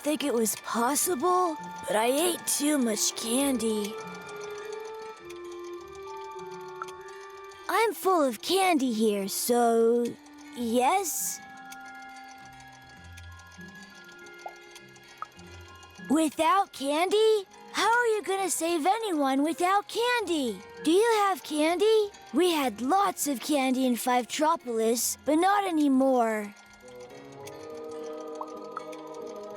didn't think it was possible, but I ate too much candy. I'm full of candy here, so yes? Without candy? How are you gonna save anyone without candy? Do you have candy? We had lots of candy in Fivetropolis, but not anymore.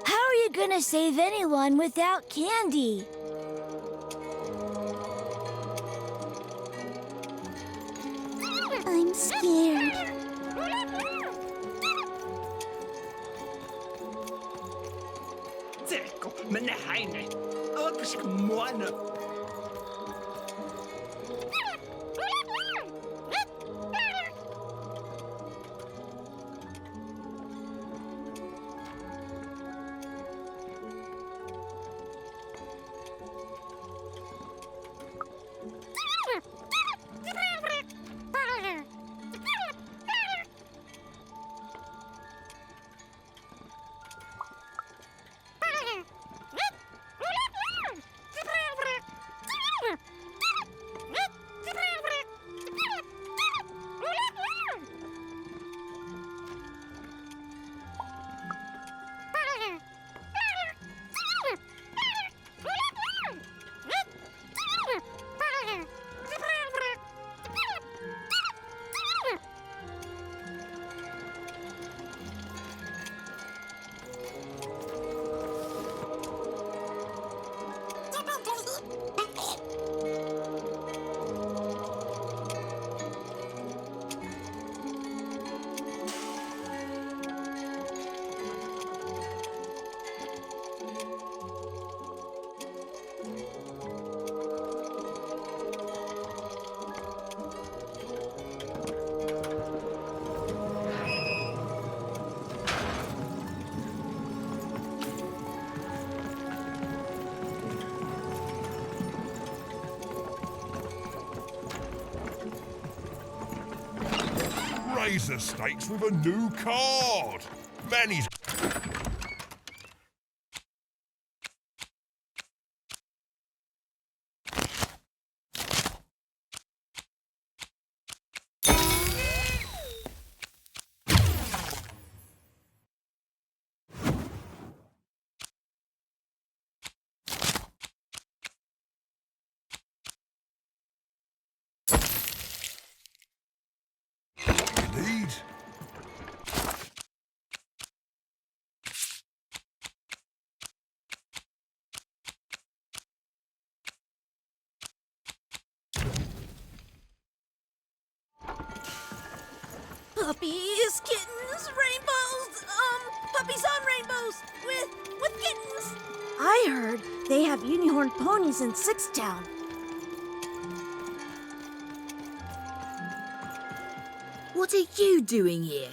How are you gonna save anyone without candy? I'm scared. Zeko, menehaine, okisk moana. Razor stakes with a new card. Manny's. Indeed. Puppies, kittens, rainbows, puppies on rainbows with kittens. I heard they have unicorn ponies in Sixtown. What are you doing here?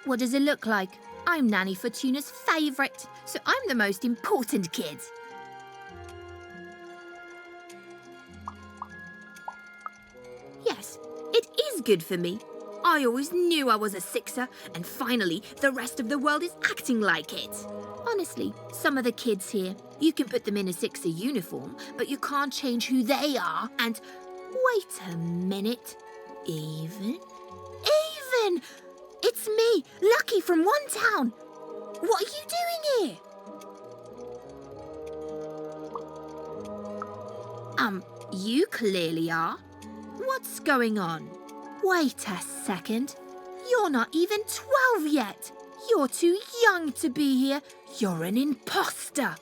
What does it look like? I'm Nanny Fortuna's favourite, so I'm the most important kid. Yes, it is good for me. I always knew I was a sixer, and finally, the rest of the world is acting like it. Honestly, some of the kids here, you can put them in a sixer uniform, but you can't change who they are, and... Wait a minute. Even? Even! It's me, Lucky from One Town. What are you doing here? You clearly are. What's going on? Wait a second. You're not even 12 yet. You're too young to be here. You're an imposter.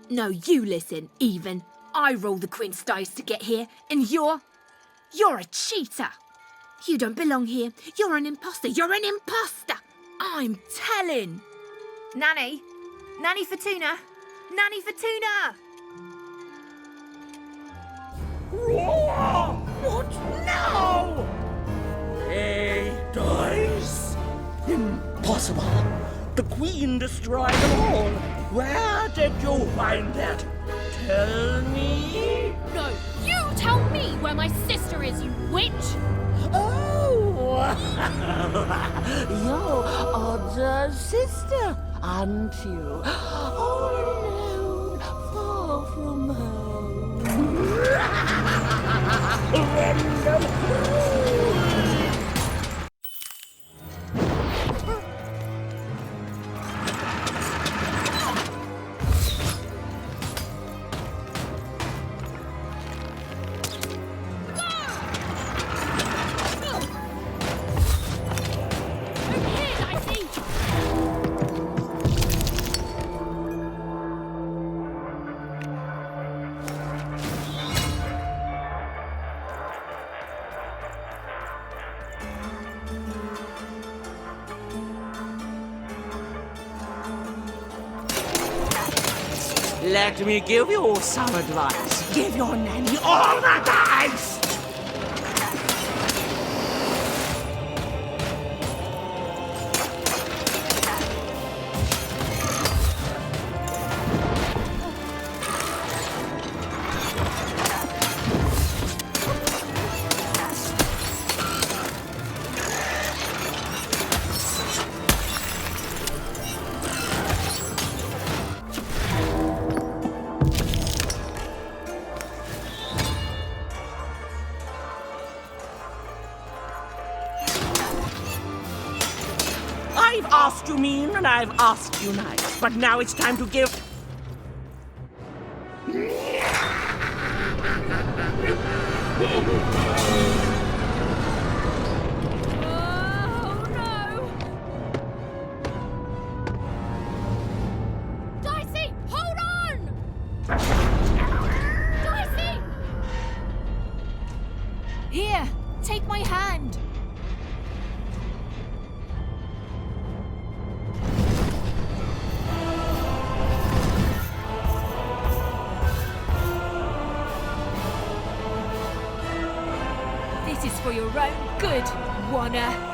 No, you listen, Even. I roll the queen's dice to get here, and you're a cheater. You don't belong here. You're an imposter. You're an imposter. I'm telling. Nanny Fortuna. Nanny Fortuna! What now? A dice? Impossible. The queen destroyed them all. Where did you find that? Tell me. No, you tell me where my sister is, you witch! Oh, You're Odd's sister, aren't you? All alone, far from home. Let me give you some advice. Give your nanny all the dice! I've asked you mean and I've asked you nice, but now it's time to give... Oh, no! Dicey, hold on! Dicey! Here, take my hand. This is for your own good, Wanna.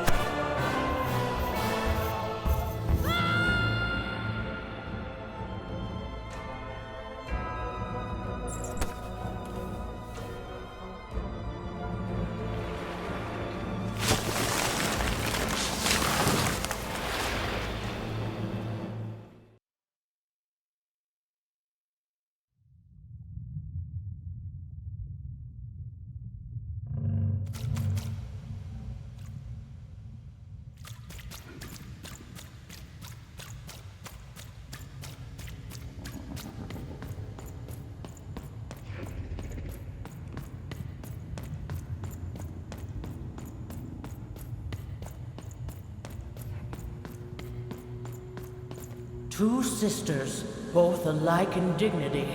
Two sisters, both alike in dignity.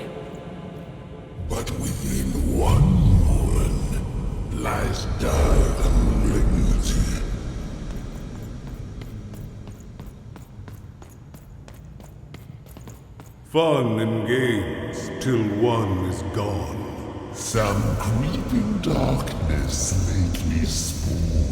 But within one woman lies dark malignity. Fun and games till one is gone. Some creeping darkness lately spawned.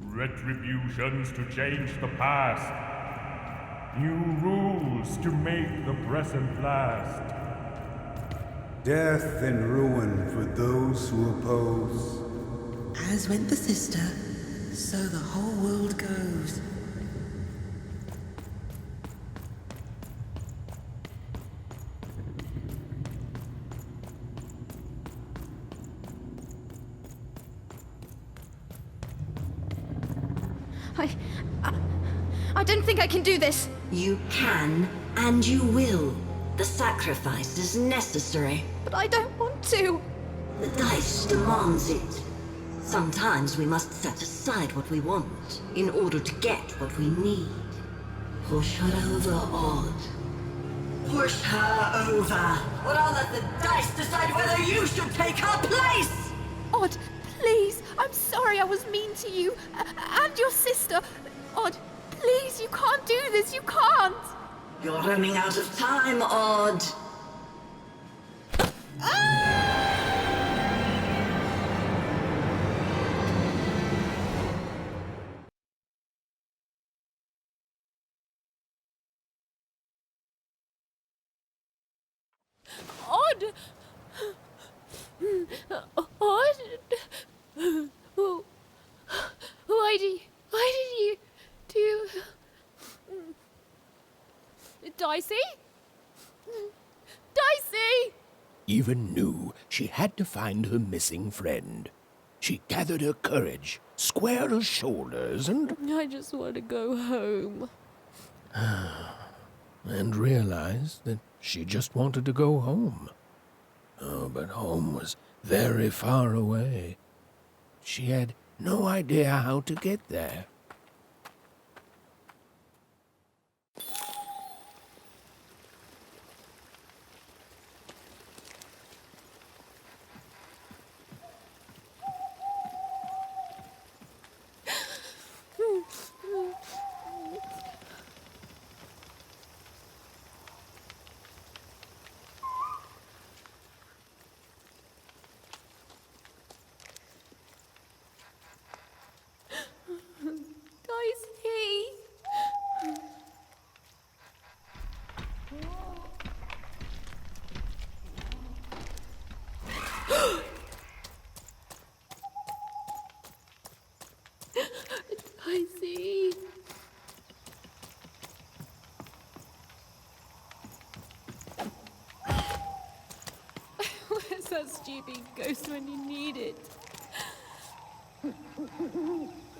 Retributions to change the past. New rules to make the present last. Death and ruin for those who oppose. As went the sister, so the whole world goes. I don't think I can do this. You can, and you will. The sacrifice is necessary. But I don't want to. The dice demands it. Sometimes we must set aside what we want in order to get what we need. Push her over, Odd. Push her over. Or I'll let the dice decide whether you should take her place! Odd, please. I'm sorry I was mean to you. And your sister. Odd, please, you can't do this. You can't. You're running out of time, Odd. Odd? Why did you do... Dicey? Dicey! Even knew she had to find her missing friend. She gathered her courage, squared her shoulders, and I just want to go home. and realized that she just wanted to go home. Oh, but home was very far away. She had no idea how to get there. Dicey. Where's that stupid ghost when you need it?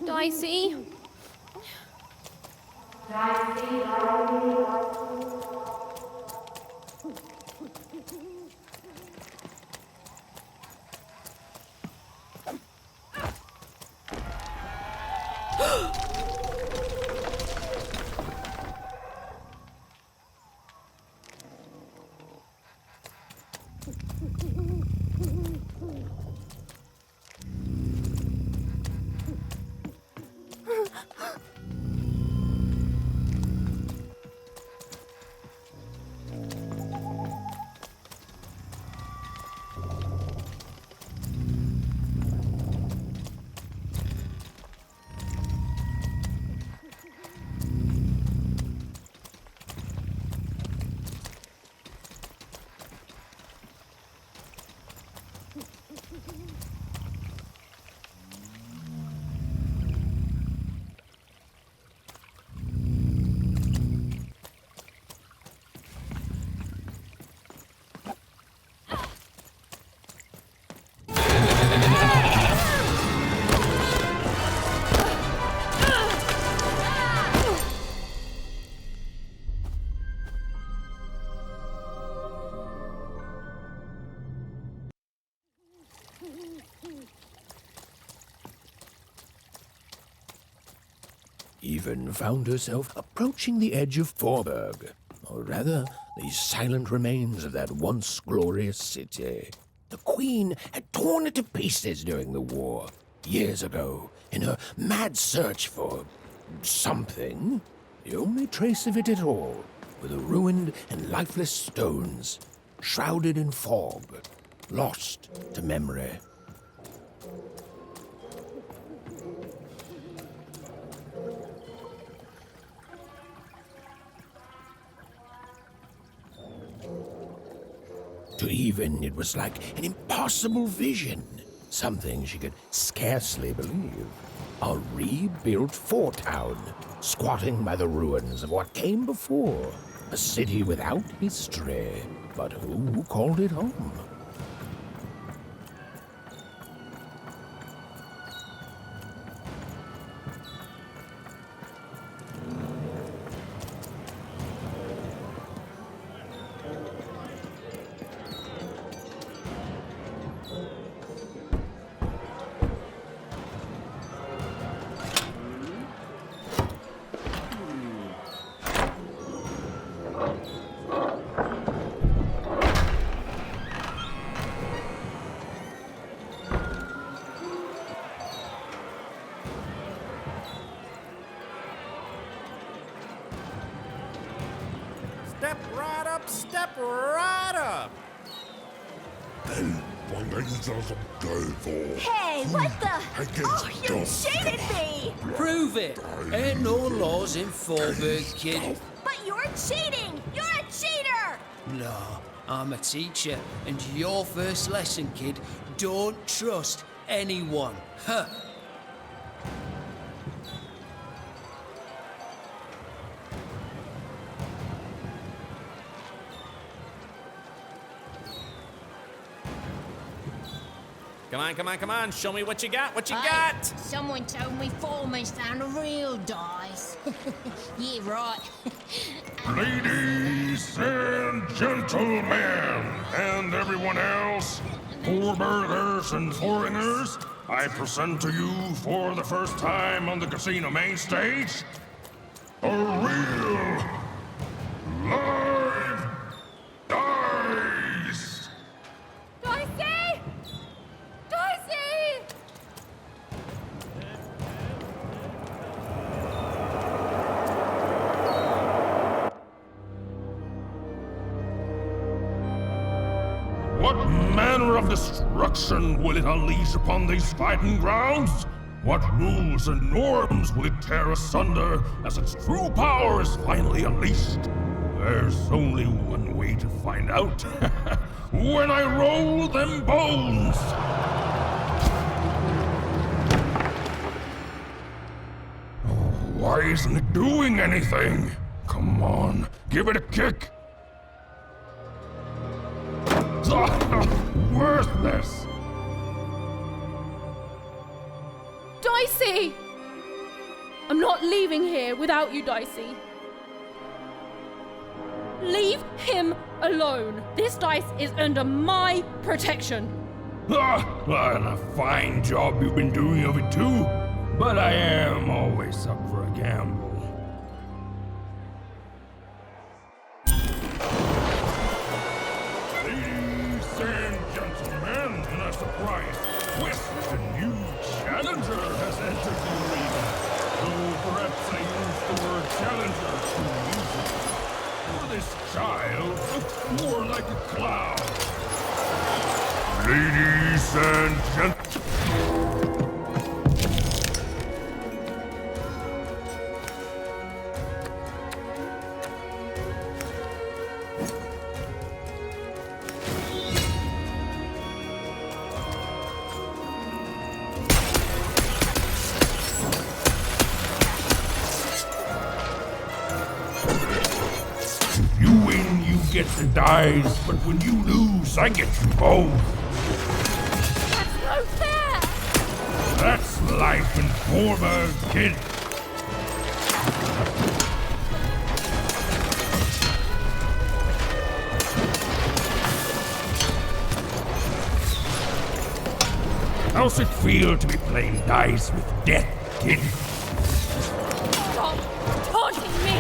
Dicey? Even found herself approaching the edge of Forberg, or rather, the silent remains of that once glorious city. The Queen had torn it to pieces during the war, years ago, in her mad search for something. The only trace of it at all were the ruined and lifeless stones, shrouded in fog, lost to memory. To Even, it was like an impossible vision, something she could scarcely believe. A rebuilt fort town, squatting by the ruins of what came before. A city without history, but who called it home? Step right up! Hey, what the? Oh, you cheated me! Prove it! Ain't no laws in Forberg, kid. But you're cheating! You're a cheater! No, I'm a teacher, and your first lesson, kid, don't trust anyone. Huh. Come on, show me what you got, Someone told me foreman's found a real dice. Yeah, right. Ladies and gentlemen, and everyone else, poor burgers and foreigners, I present to you for the first time on the casino main stage, a real live dice! Dicey! Dicey! What manner of destruction will it unleash upon these fighting grounds? What rules and norms will it tear asunder as its true power is finally unleashed? There's only one way to find out. When I roll them bones! Oh, why isn't it doing anything? Come on, give it a kick! Worthless! Dicey! I'm not leaving here without you, Dicey. Leave him alone. This dice is under my protection. And a fine job you've been doing of it too. But I am always up for a gamble. Ladies and gentlemen, in a surprise twist, a new challenger has entered the arena. Though perhaps I used the word challenger too easily. For this child looks more like a clown. Ladies and gentlemen. You win, you get the dice, but when you lose, I get you both. That's no fair! That's life in Forberg, kid. How's it feel to be playing dice with death, kid? Stop taunting me!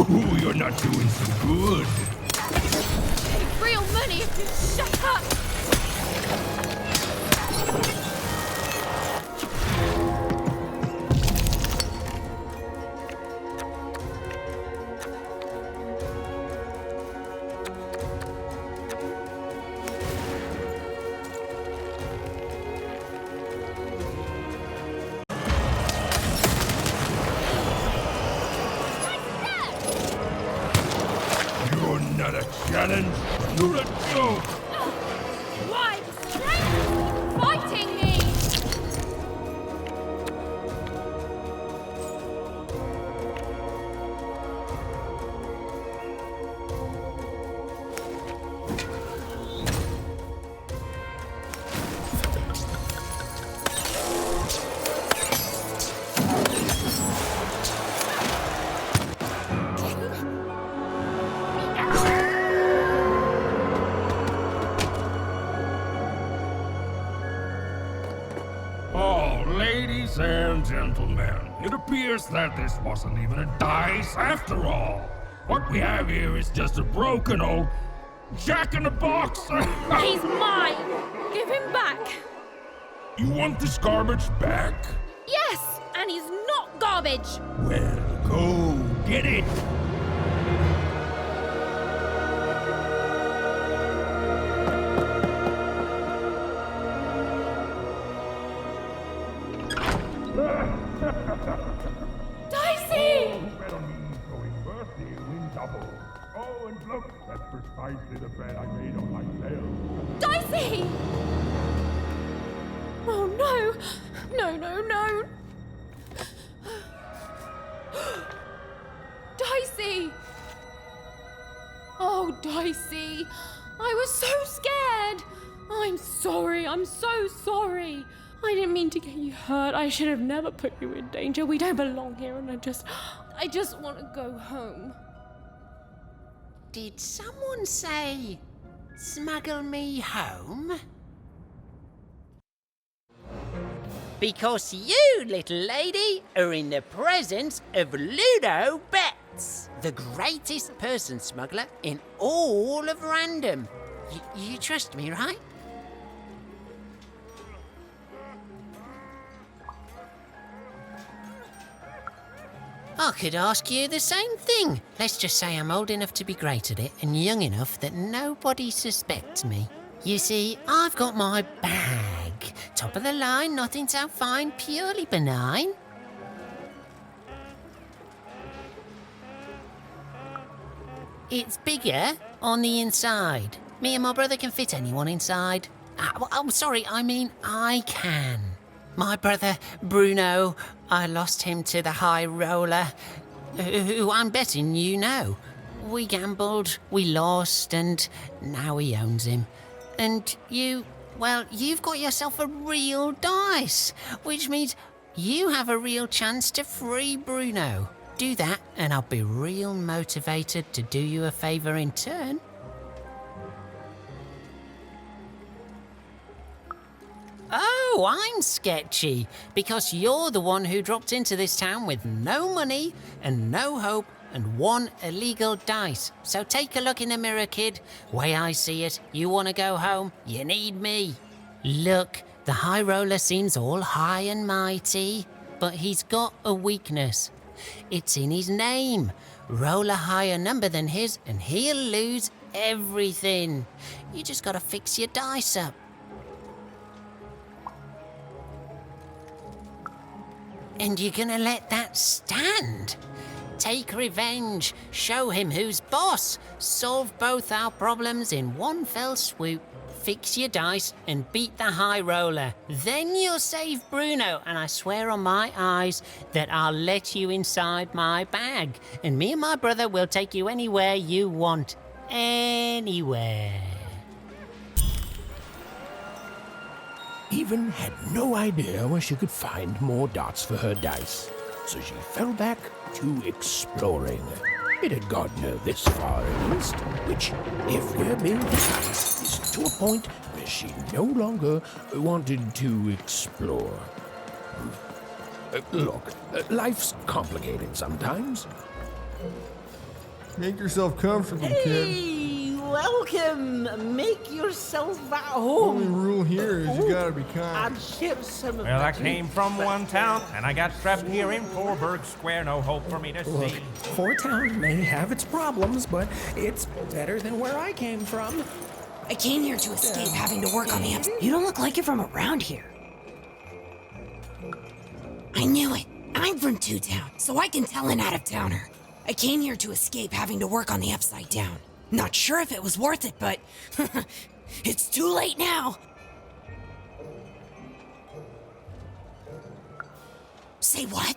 Ooh, you're not doing so good. It's real money if you shut up! You're not a challenge, you're a joke. Why strength fighting me? Oh, ladies and gentlemen, it appears that this wasn't even a dice after all. What we have here is just a broken old jack-in-the-box. He's mine! Give him back! You want this garbage back? Yes, and he's not garbage! Well, go Get it! Dicey! Oh, and look, that's precisely the bed I made on my tail. Dicey! Oh no! No, no, no! Dicey! Oh, Dicey! I was so scared! I'm sorry, I'm so sorry! I didn't mean to get you hurt. I should have never put you in danger. We don't belong here, and I just want to go home. Did someone say, smuggle me home? Because you, little lady, are in the presence of Ludo Betts, the greatest person smuggler in all of Random. You trust me, right? I could ask you the same thing. Let's just say I'm old enough to be great at it and young enough that nobody suspects me. You see, I've got my bag. Top of the line, nothing so fine, purely benign. It's bigger on the inside. Me and my brother can fit anyone inside. I'm sorry, I mean I can. My brother, Bruno, I lost him to the high roller, who I'm betting you know. We gambled, we lost, and now he owns him. And you, well, you've got yourself a real dice, which means you have a real chance to free Bruno. Do that, and I'll be real motivated to do you a favour in turn. Oh, I'm sketchy, because you're the one who dropped into this town with no money and no hope and one illegal dice. So take a look in the mirror, kid. Way I see it, you want to go home, you need me. Look, the high roller seems all high and mighty, but he's got a weakness. It's in his name. Roll a higher number than his and he'll lose everything. You just gotta fix your dice up. And you're gonna let that stand? Take revenge, show him who's boss, solve both our problems in one fell swoop, fix your dice and beat the high roller. Then you'll save Bruno, and I swear on my eyes that I'll let you inside my bag, and me and my brother will take you anywhere you want. Anywhere. Even had no idea where she could find more dots for her dice, so she fell back to exploring. It had gotten her this far at least, which, if we're being precise, is to a point where she no longer wanted to explore. Look, life's complicated sometimes. Make yourself comfortable, kid. Hey, welcome. Make yourself at home. The only rule here is you gotta be kind. I'd ship some of Well, I that came from one town, and I got trapped here in Forberg Square. No hope for me to Look, see. Four Town may have its problems, but it's better than where I came from. I came here to escape having to work on the apps. You don't look like you're from around here. I knew it. I'm from Two Town, so I can tell an out-of-towner. I came here to escape having to work on the Upside Down. Not sure if it was worth it, but it's too late now. Say what?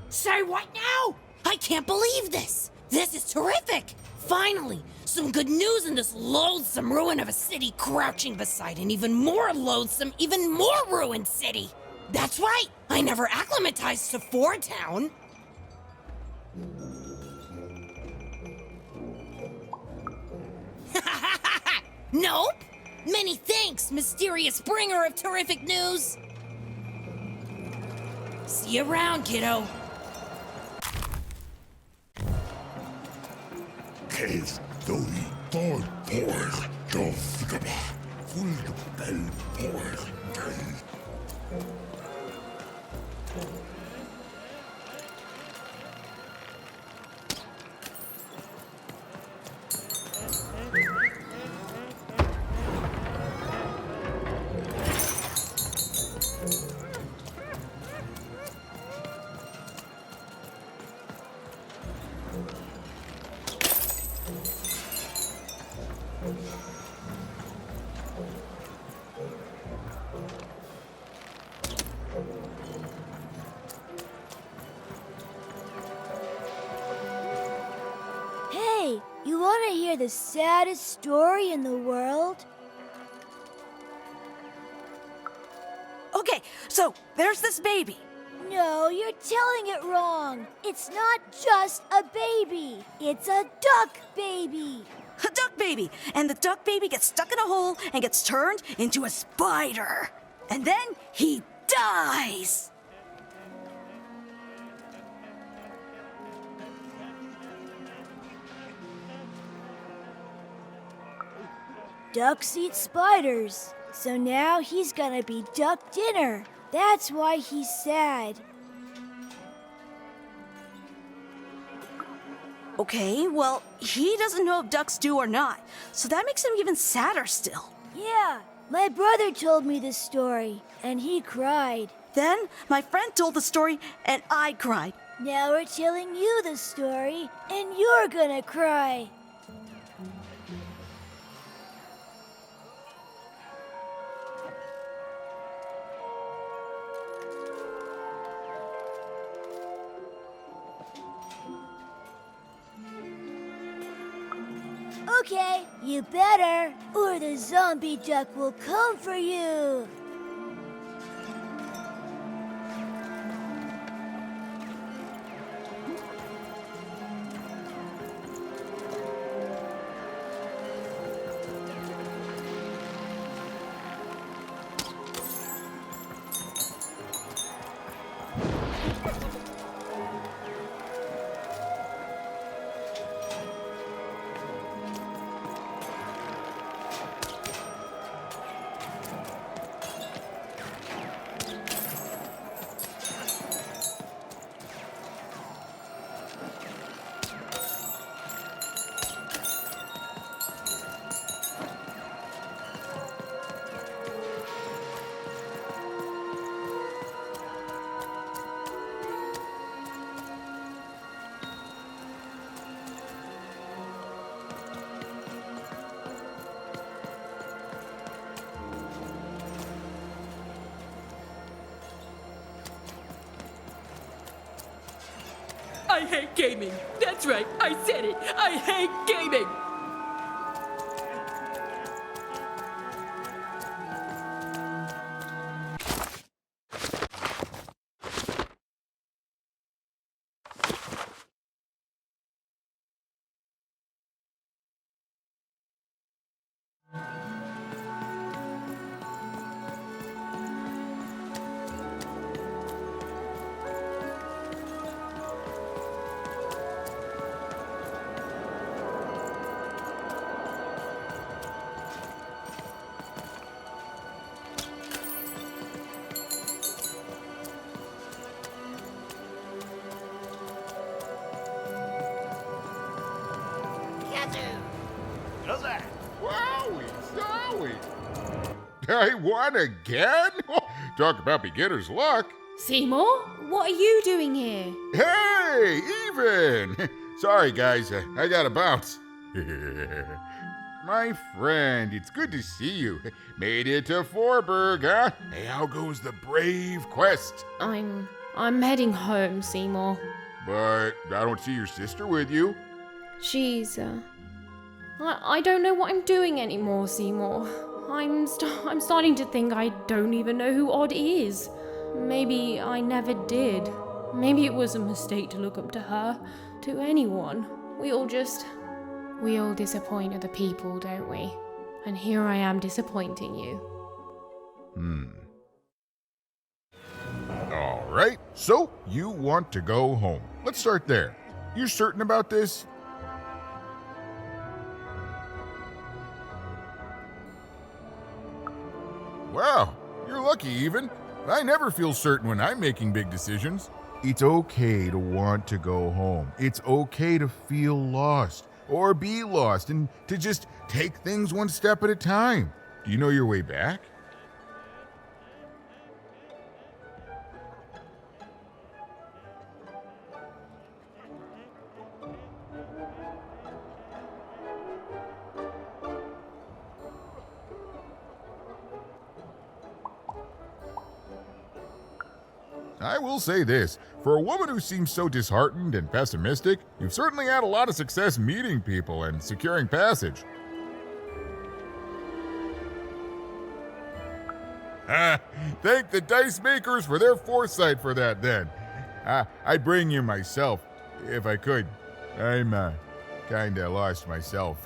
Say what now? I can't believe this. This is terrific. Finally, some good news in this loathsome ruin of a city crouching beside an even more loathsome, even more ruined city. That's right, I never acclimatized to Four Town. Nope. Many thanks, mysterious bringer of terrific news. See you around, kiddo. Kees doei door voor, dof, voel de bel voor, Hey, you want to hear the saddest story in the world? Okay, so there's this baby. No, you're telling it wrong. It's not just a baby. It's a duck baby. A duck baby. And the duck baby gets stuck in a hole and gets turned into a spider. And then he dies. Ducks eat spiders. So now he's gonna be duck dinner. That's why he's sad. Okay, well, he doesn't know if ducks do or not, so that makes him even sadder still. Yeah, my brother told me this story, and he cried. Then my friend told the story, and I cried. Now we're telling you the story, and you're gonna cry. Okay, you better, or the zombie duck will come for you. I hate gaming. That's right, I said it. I hate gaming. Wowie, zowie. I won again? Talk about beginner's luck. Seymour, what are you doing here? Hey, even. Sorry, guys, I gotta bounce. My friend, it's good to see you. Made it to Forberg, huh? Hey, how goes the brave quest? I'm heading home, Seymour. But I don't see your sister with you. She's, I don't know what I'm doing anymore, Seymour. I'm starting to think I don't even know who Odd is. Maybe I never did. Maybe it was a mistake to look up to her, to anyone. We all disappoint other people, don't we? And here I am disappointing you. All right, so you want to go home. Let's start there. You certain about this? Wow, you're lucky, even. I never feel certain when I'm making big decisions. It's okay to want to go home. It's okay to feel lost or be lost and to just take things one step at a time. Do you know your way back? I will say this, for a woman who seems so disheartened and pessimistic, you've certainly had a lot of success meeting people and securing passage. Thank the dice makers for their foresight for that then. I'd bring you myself, if I could. I'm kinda lost myself.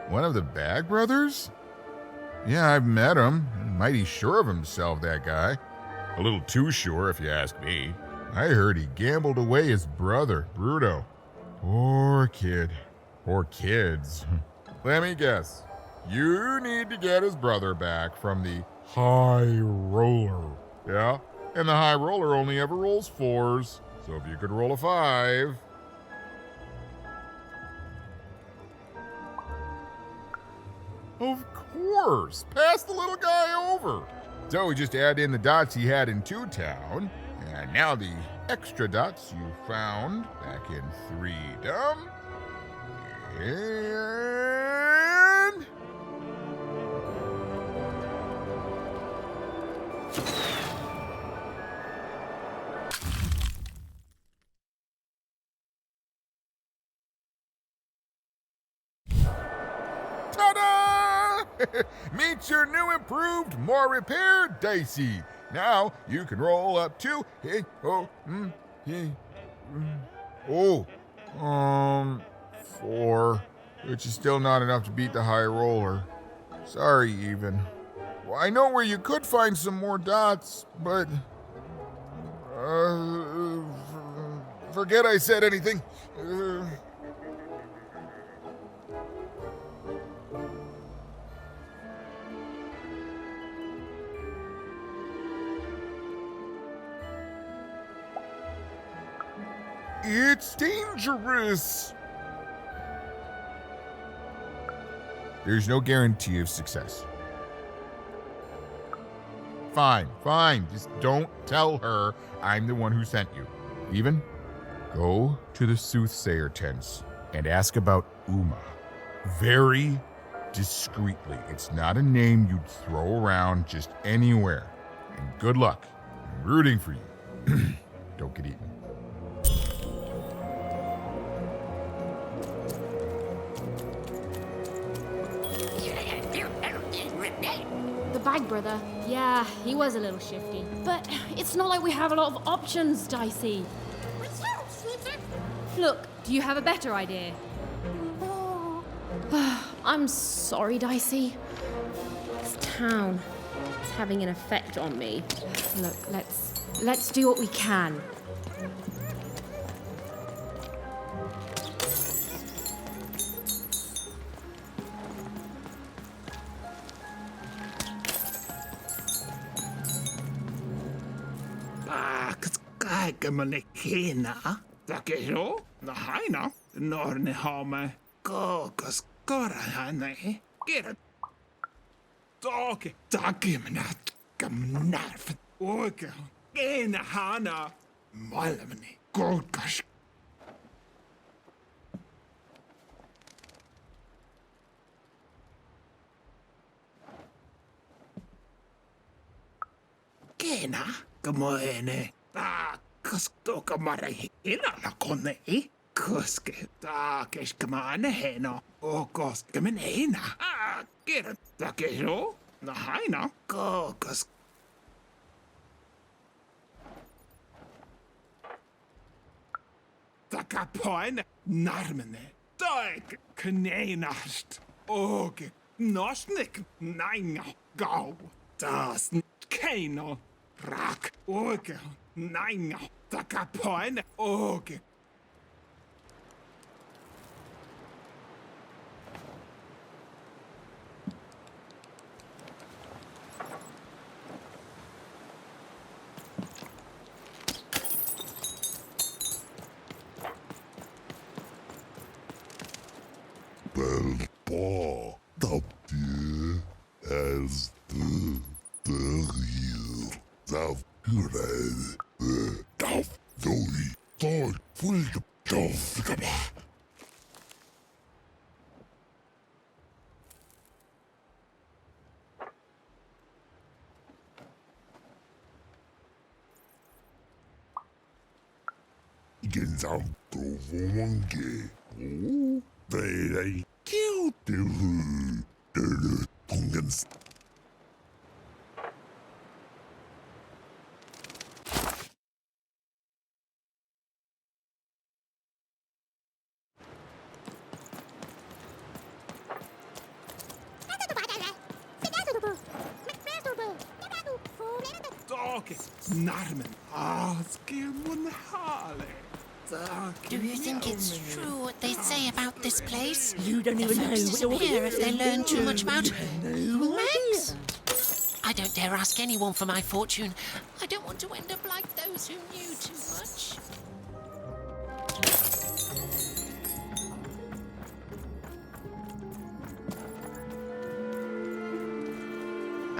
One of the Bag Brothers? Yeah, I've met him. Mighty sure of himself, that guy. A little too sure, if you ask me. I heard he gambled away his brother, Bruto. Poor kid. Poor kids. Let me guess. You need to get his brother back from the High Roller. Yeah? And the High Roller only ever rolls 4s. So if you could roll a 5... Of course! Pass the little guy over! So we just add in the dots he had in 2 Town, and now the extra dots you found back in 3dom. And... Meet your new improved, more repaired Dicey. Now you can roll up to 4, which is still not enough to beat the High Roller. Sorry, even. Well, I know where you could find some more dots, but forget I said anything. It's dangerous. There's no guarantee of success. Fine. Just don't tell her I'm the one who sent you. Even, go to the soothsayer tents and ask about Uma. Very discreetly. It's not a name you'd throw around just anywhere. And good luck. I'm rooting for you. Don't get eaten. The Bag Brother, yeah, he was a little shifty. But it's not like we have a lot of options, Dicey. Look, do you have a better idea? I'm sorry, Dicey. This town is having an effect on me. Look, let's do what we can. Kehren, takero, na haina, norne hame, kokos korahane, get Takimnat, kamnarf, oika, Kena hana, malamani, golkash. Kena, kamoene, Kasto kamare hina la kone, Kuske, takesh kamane hena, o koskamen hina, get takero, na haina, kokos. Takapoin, narmene, daik, knenast, oge, nosnik, nainga, go, das, keno, rak, oge, nainga, Takapoin, okay. Belpa, dat je als de hier, dat je dat doei, dat voel de tof. Igen samt womange. Oh, they cute the pungens. Narmen, Askimon Hale. Do you think it's true what they say about this place? You don't even know what you're disappear if they learn too much about No Max? I don't dare ask anyone for my fortune. I don't want to end up like those who knew too much.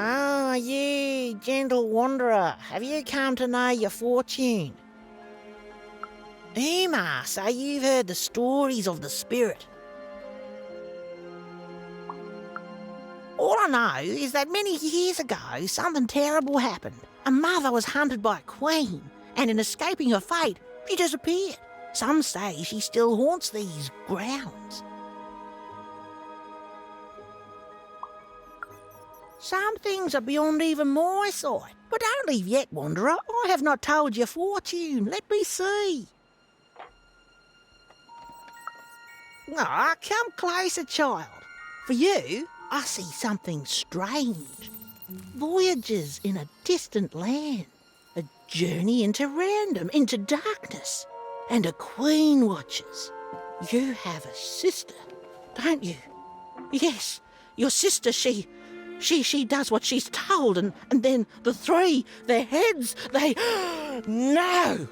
Ah, you, gentle wanderer, have you come to know your fortune? Uma, so you've heard the stories of the spirit. All I know is that many years ago, something terrible happened. A mother was hunted by a queen, and in escaping her fate, she disappeared. Some say she still haunts these grounds. Some things are beyond even my sight. But don't leave yet, wanderer. I have not told your fortune. Let me see. Ah, come closer, child. For you, I see something strange. Voyages in a distant land. A journey into random, into darkness. And a queen watches. You have a sister, don't you? Yes, your sister, she does what she's told, and then the three, their heads, they... No!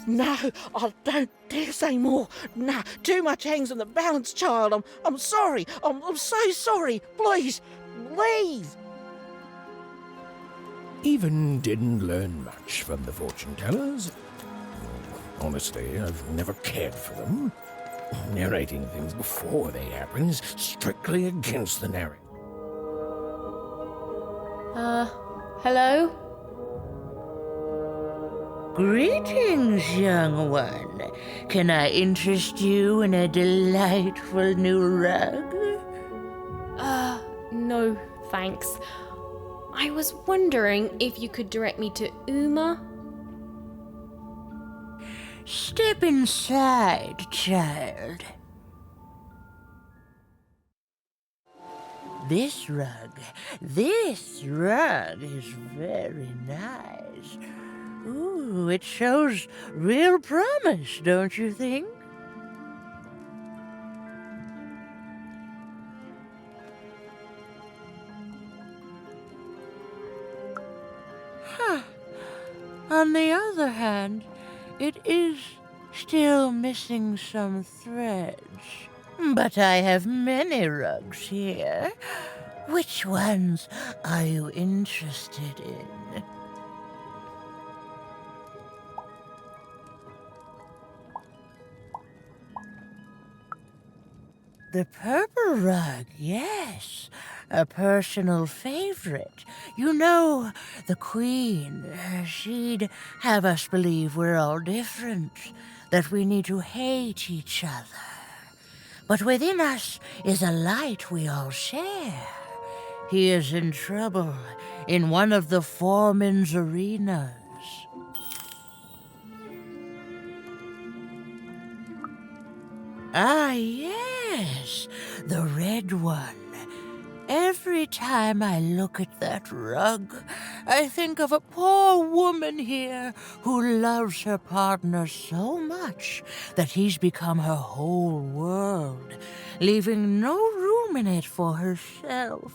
No, I don't dare say more. No, too much hangs on the balance, child. I'm sorry. I'm so sorry. Please, please. Even didn't learn much from the fortune tellers. Honestly, I've never cared for them. Narrating things before they happen is strictly against the narrative. Hello? Greetings, young one. Can I interest you in a delightful new rug? No, thanks. I was wondering if you could direct me to Uma. Step inside, child. This rug is very nice. Ooh, it shows real promise, don't you think? Huh. On the other hand, it is still missing some threads. But I have many rugs here. Which ones are you interested in? The purple rug, yes. A personal favorite. You know, the Queen, she'd have us believe we're all different, that we need to hate each other. But within us is a light we all share. He is in trouble in one of the foreman's arenas. Ah, yes, the red one. Every time I look at that rug, I think of a poor woman here who loves her partner so much that he's become her whole world, leaving no room in it for herself.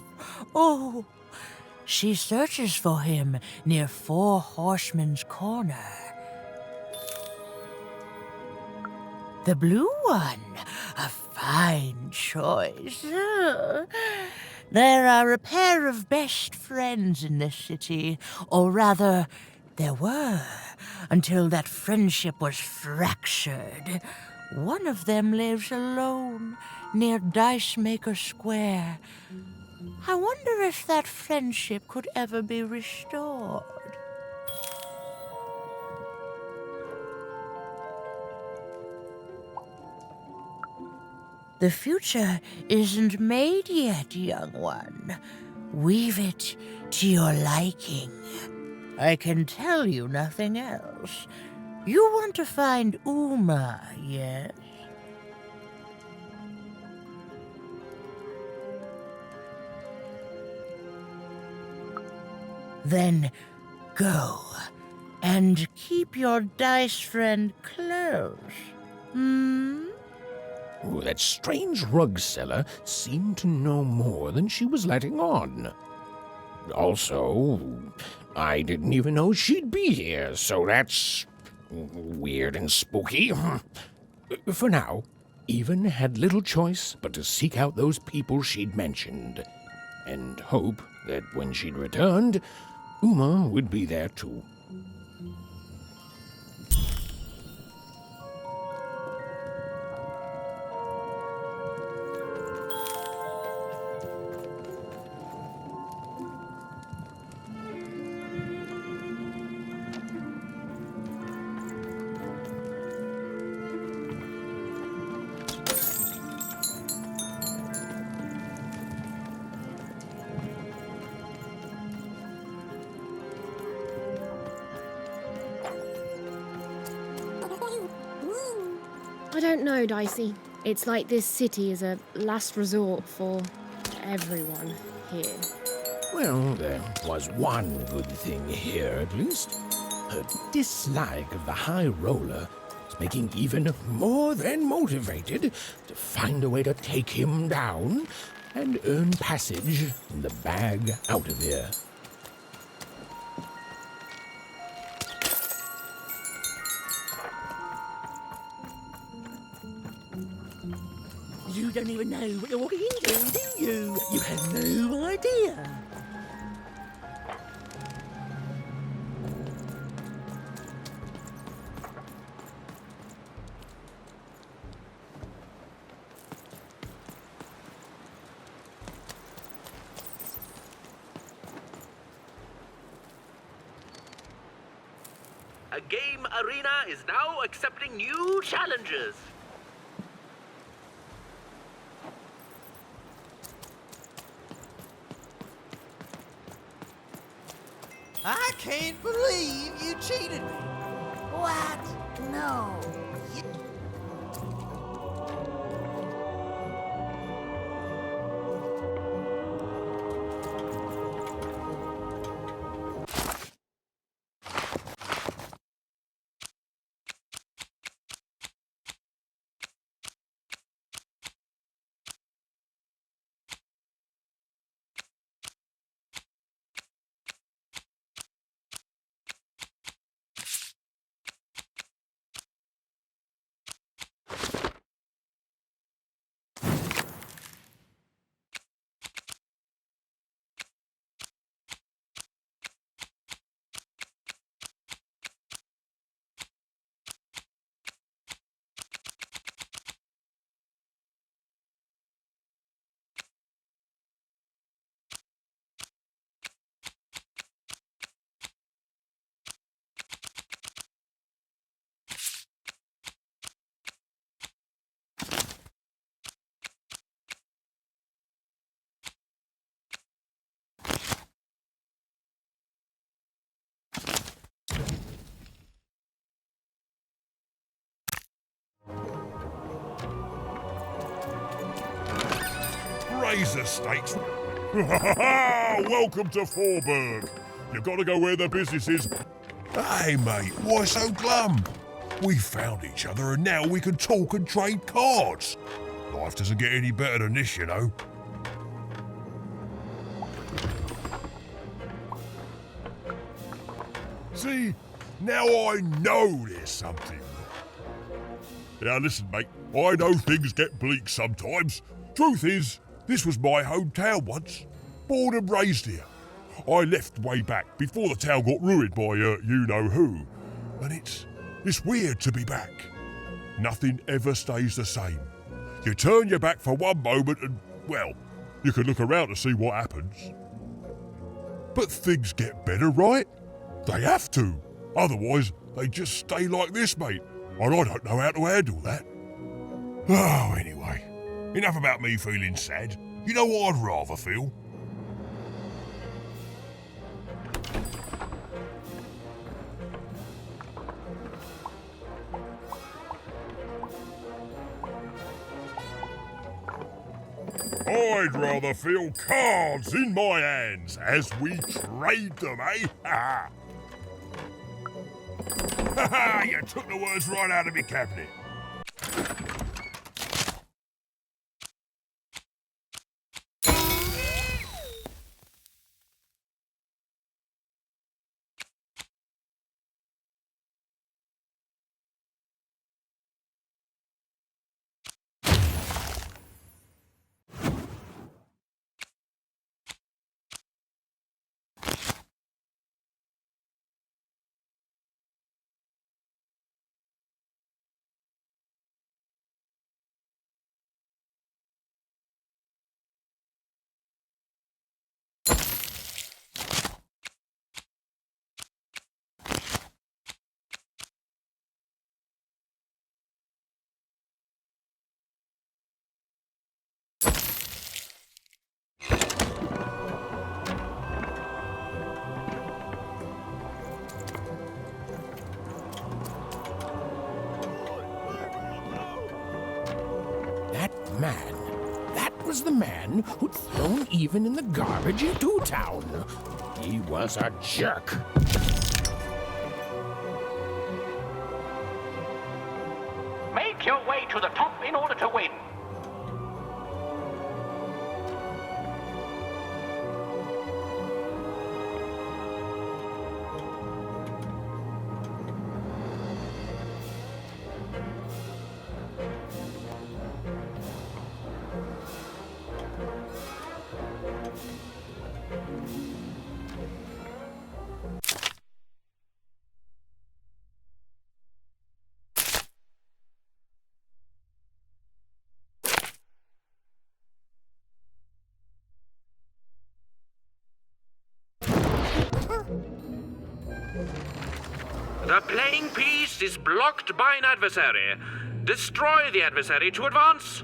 Oh, she searches for him near Four Horsemen's Corner. The blue one, a fine choice. There are a pair of best friends in this city, or rather, there were, until that friendship was fractured. One of them lives alone near Dice Maker Square. I wonder if that friendship could ever be restored. The future isn't made yet, young one. Weave it to your liking. I can tell you nothing else. You want to find Uma, yes? Then go and keep your dice friend close. Oh, that strange rug seller seemed to know more than she was letting on. Also, I didn't even know she'd be here, so that's weird and spooky. For now, Even had little choice but to seek out those people she'd mentioned, and hope that when she'd returned, Uma would be there too. I don't know, Dicey. It's like this city is a last resort for everyone here. Well, there was one good thing here, at least. Her dislike of the High Roller was making Even more than motivated to find a way to take him down and earn passage in the bag out of here. You don't even know what you're walking into, do you? You have no idea. A game arena is now accepting new challenges. I can't believe you cheated me. What? No. Razor stakes. Welcome to Forburg. You gotta go where the business is. Hey, mate, why so glum? We found each other and now we can talk and trade cards. Life doesn't get any better than this, you know. See, now I know there's something. Now listen, mate, I know things get bleak sometimes. Truth is, this was my hometown once. Born and raised here. I left way back before the town got ruined by you-know-who. And it's weird to be back. Nothing ever stays the same. You turn your back for one moment and, well, you can look around to see what happens. But things get better, right? They have to. Otherwise, they just stay like this, mate. And I don't know how to handle that. Oh, anyway. Enough about me feeling sad. You know what I'd rather feel? I'd rather feel cards in my hands as we trade them, eh? Ha ha! You took the words right out of my cabinet. Man. That was the man who'd thrown even in the garbage into town. He was a jerk. Make your way to the top in order to win. The playing piece is blocked by an adversary. Destroy the adversary to advance.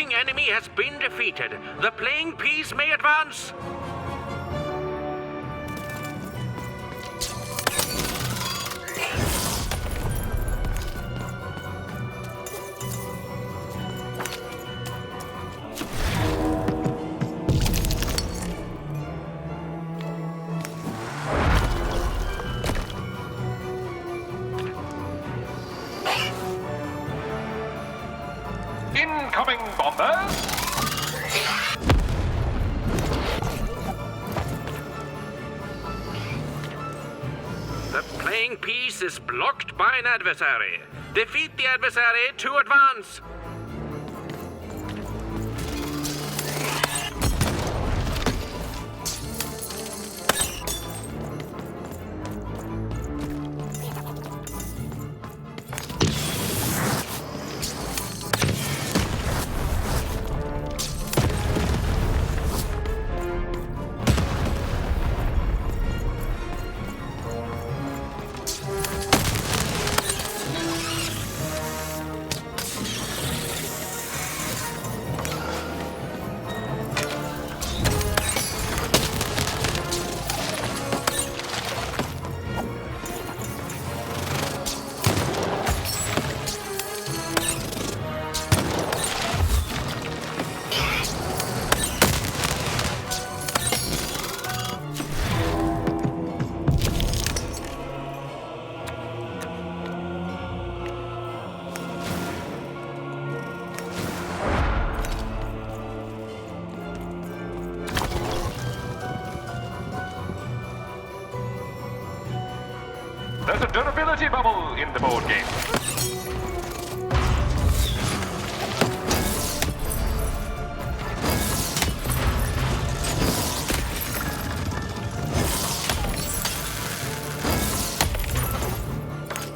blocking enemy has been defeated. The playing piece may advance. Incoming bombers! The playing piece is blocked by an adversary. Defeat the adversary to advance. There's a durability bubble in the board game.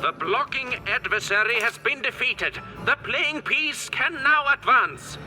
The blocking adversary has been defeated. The playing piece can now advance.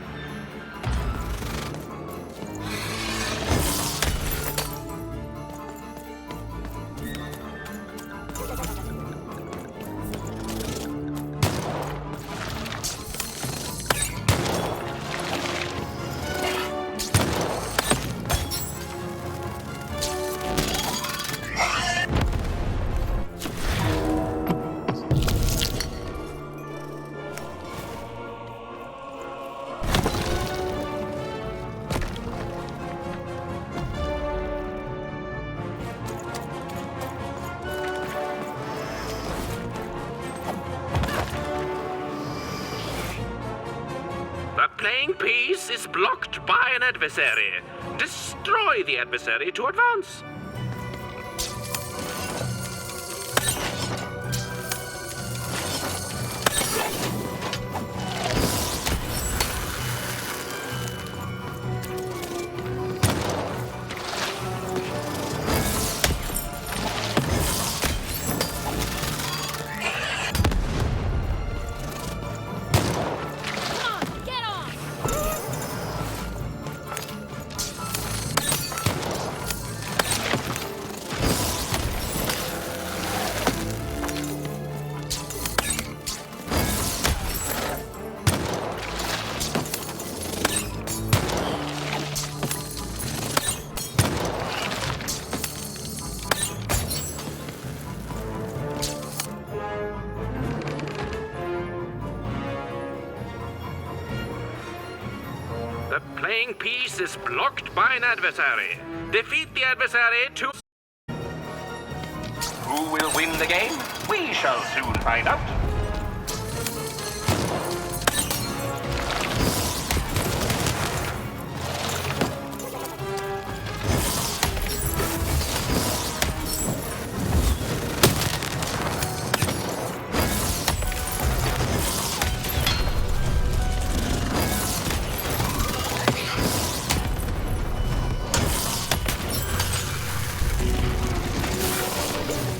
The playing piece is blocked by an adversary. Destroy the adversary to advance. The playing piece is blocked by an adversary. Defeat the adversary to... Who will win the game? We shall soon find out.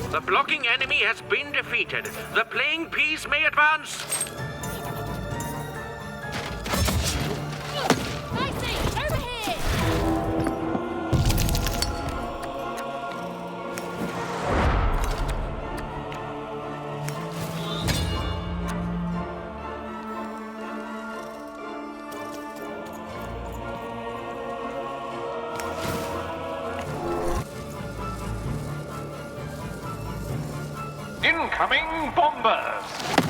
The blocking enemy has been defeated. The playing piece may advance. Incoming bombers!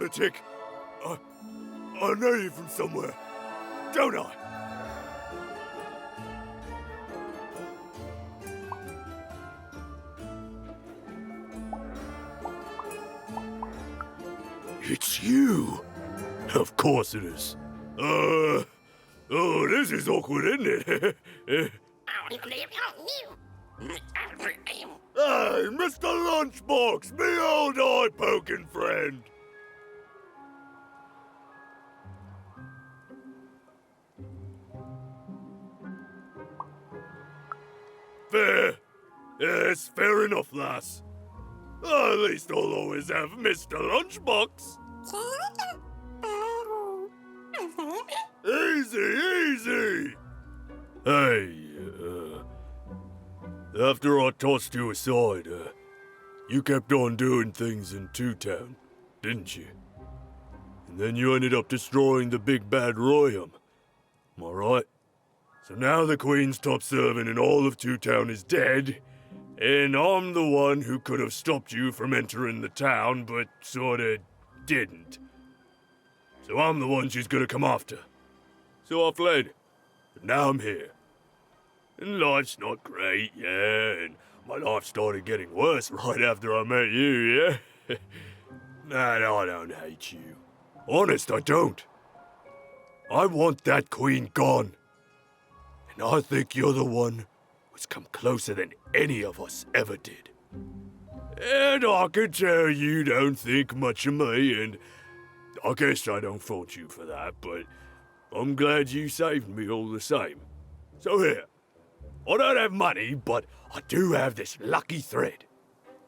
lunatic. I know you from somewhere, don't I? It's you. Of course it is. Oh, this is awkward, isn't it? Hey, Mr. Lunchbox, me old eye-poking friend. Fair. Yes, fair enough, lass. At least I'll always have Mr. Lunchbox. Easy. Hey, after I tossed you aside, you kept on doing things in Two Town, didn't you? And then you ended up destroying the big bad Royum. Am I right? So now the Queen's top servant in all of Two Town is dead, and I'm the one who could have stopped you from entering the town, but sorta didn't. So I'm the one she's gonna come after. So I fled, but now I'm here. And life's not great, yeah, and my life started getting worse right after I met you, yeah? Man, I don't hate you. Honest, I don't. I want that queen gone. And I think you're the one who's come closer than any of us ever did. And I can tell you don't think much of me, and I guess I don't fault you for that, but I'm glad you saved me all the same. So here, I don't have money, but I do have this lucky thread.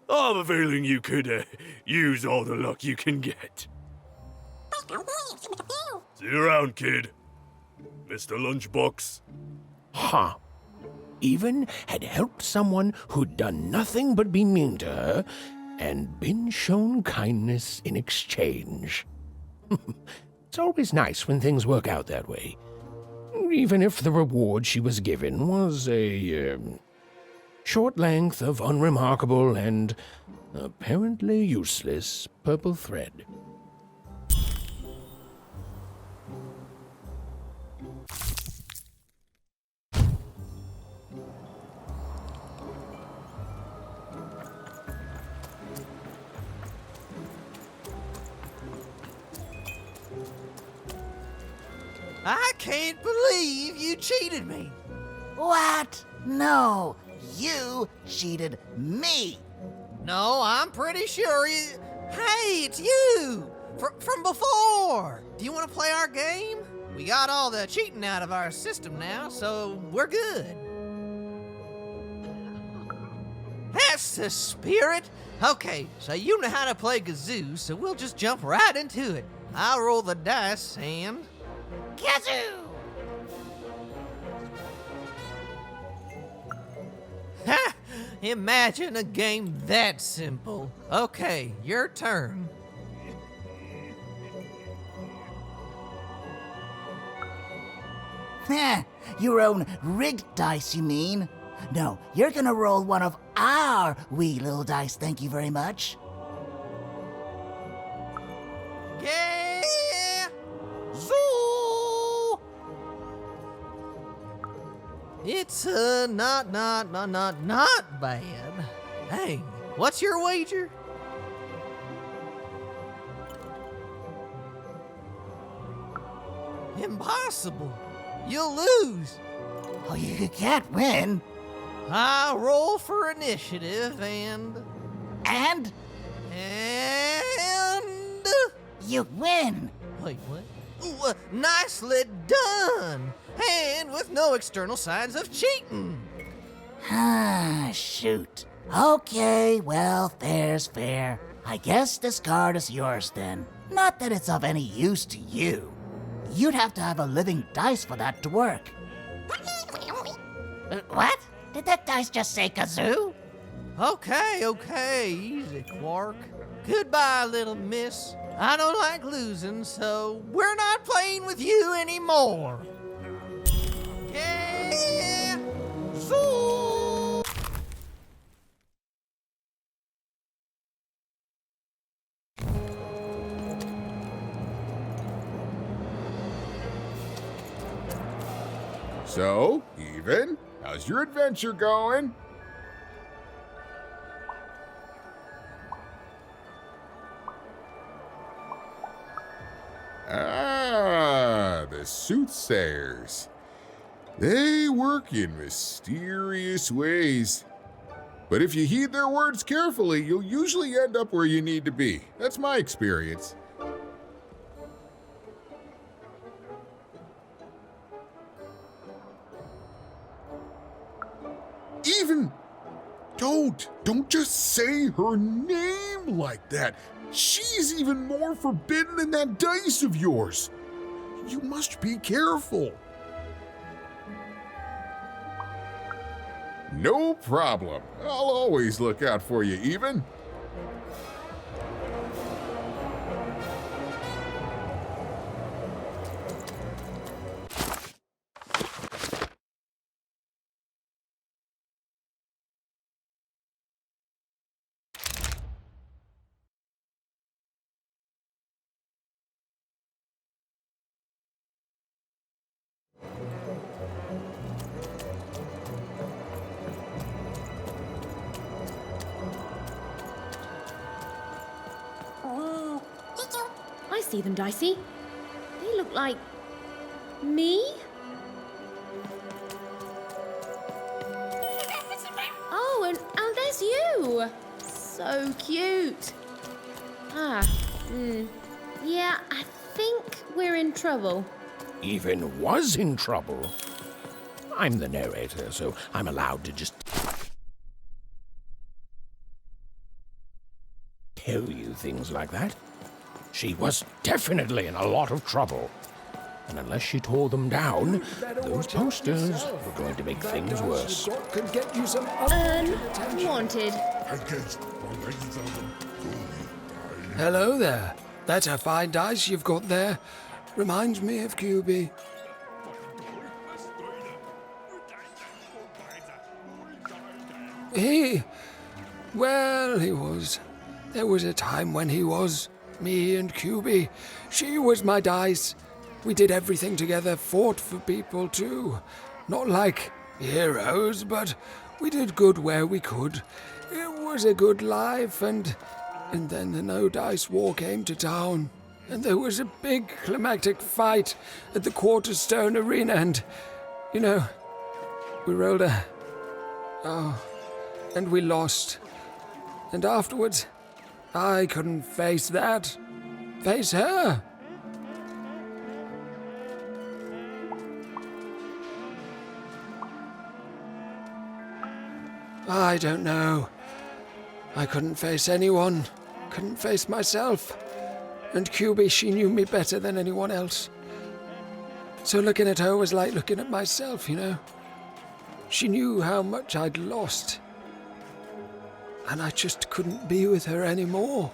I have a feeling you could use all the luck you can get. See you around, kid. Mr. Lunchbox. Huh. Even had helped someone who'd done nothing but be mean to her, and been shown kindness in exchange. It's always nice when things work out that way. Even if the reward she was given was a short length of unremarkable and apparently useless purple thread. I can't believe you cheated me. What? No, you cheated me. No, I'm pretty sure you... Hey, it's you! From before! Do you want to play our game? We got all the cheating out of our system now, so we're good. That's the spirit! Okay, so you know how to play Gazoo, so we'll just jump right into it. I'll roll the dice and... Gazoo! Ha! Imagine a game that simple. Okay, your turn. Your own rigged dice, you mean? No, you're gonna roll one of our wee little dice, thank you very much. Yeah! Zoo! It's not bad. Dang, what's your wager? Impossible. You'll lose. Oh, you can't win. I'll roll for initiative and... And? And... You win. Wait, what? Ooh, nicely done. And with no external signs of cheating. Ah, shoot. Okay, well, fair's fair. I guess this card is yours then. Not that it's of any use to you. You'd have to have a living dice for that to work. What? Did that dice just say kazoo? Okay, easy, Quark. Goodbye, little miss. I don't like losing, so we're not playing with you anymore. Yeah! Zoo! So, Even, how's your adventure going? Ah, the soothsayers. They work in mysterious ways. But if you heed their words carefully, you'll usually end up where you need to be. That's my experience. Even, don't just say her name like that. She's even more forbidden than that dice of yours. You must be careful. No problem. I'll always look out for you, Even. I see them, Dicey. They look like... me? Oh, and there's you! So cute. Yeah, I think we're in trouble. Even was in trouble. I'm the narrator, so I'm allowed to just tell you things like that. She was definitely in a lot of trouble. And unless she tore them down, those posters were going to make things worse. Could get you some Wanted. Hello there. That's a fine dice you've got there. Reminds me of QB. He was. There was a time when he was. Me and QB. She was my dice. We did everything together, fought for people too. Not like heroes, but we did good where we could. It was a good life, and then the No Dice War came to town. And there was a big climactic fight at the Quarterstone Arena, and, we rolled and we lost. And afterwards, I couldn't face that. Face her. I don't know. I couldn't face anyone. Couldn't face myself. And QB, she knew me better than anyone else. So looking at her was like looking at myself, She knew how much I'd lost. And I just couldn't be with her anymore.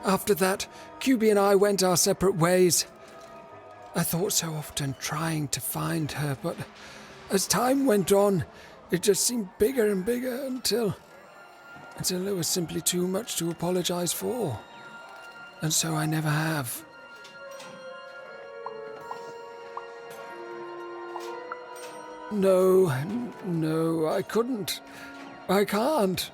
After that, QB and I went our separate ways. I thought so often trying to find her, but as time went on, it just seemed bigger and bigger until there was simply too much to apologize for. And so I never have. No, I couldn't. I can't.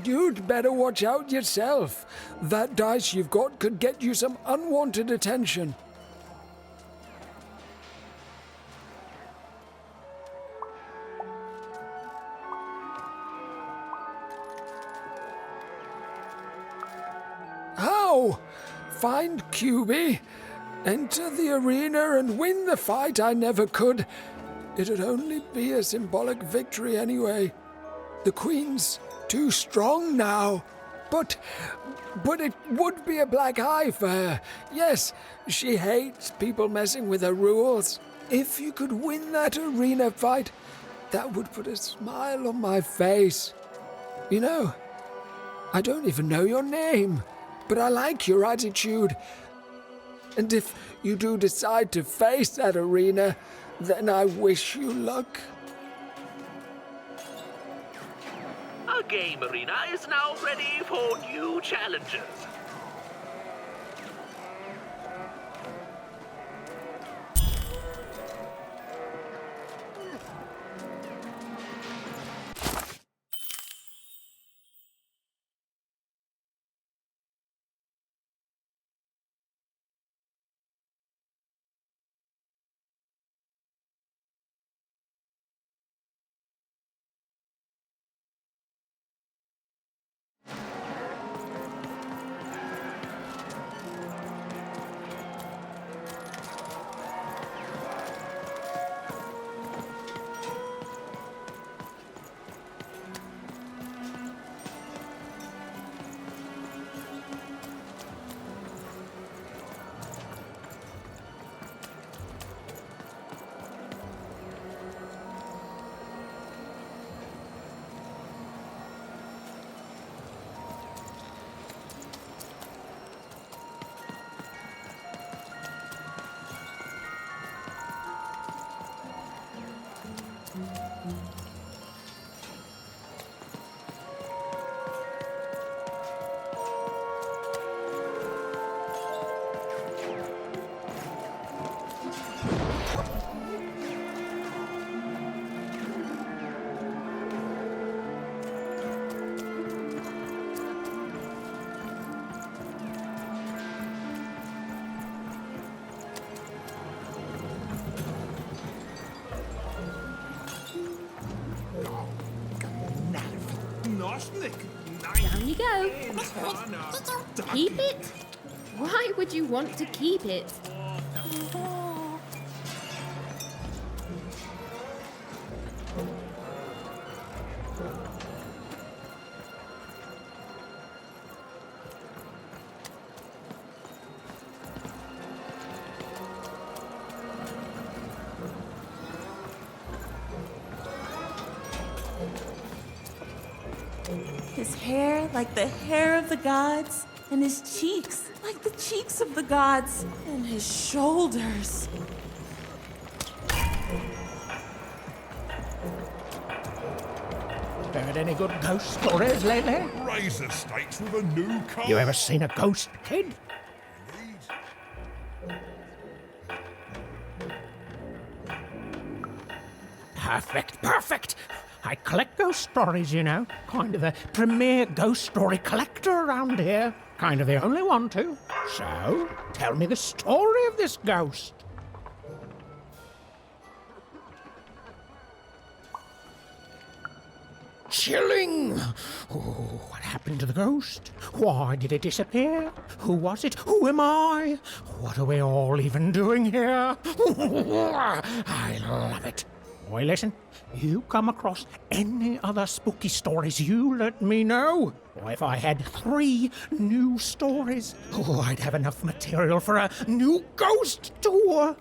You'd better watch out yourself. That dice you've got could get you some unwanted attention. How? Find QB, enter the arena and win the fight I never could. It'd only be a symbolic victory anyway. The Queen's too strong now. But it would be a black eye for her. Yes, she hates people messing with her rules. If you could win that arena fight, that would put a smile on my face. I don't even know your name, but I like your attitude. And if you do decide to face that arena, then I wish you luck. Our game arena is now ready for new challenges. Down you go. Keep it? Why would you want to keep it? His hair like the hair of the gods, and his cheeks like the cheeks of the gods, and his shoulders. Heard any good ghost stories lately? Razor stakes with a new car. You ever seen a ghost, kid? Perfect, perfect. I collect ghost stories, you know. Kind of the premier ghost story collector around here. Kind of the only one, too. So, tell me the story of this ghost. Chilling! Oh, what happened to the ghost? Why did it disappear? Who was it? Who am I? What are we all even doing here? I love it. Boy, listen, you come across any other spooky stories, you let me know. Or if I had 3 new stories, I'd have enough material for a new ghost tour.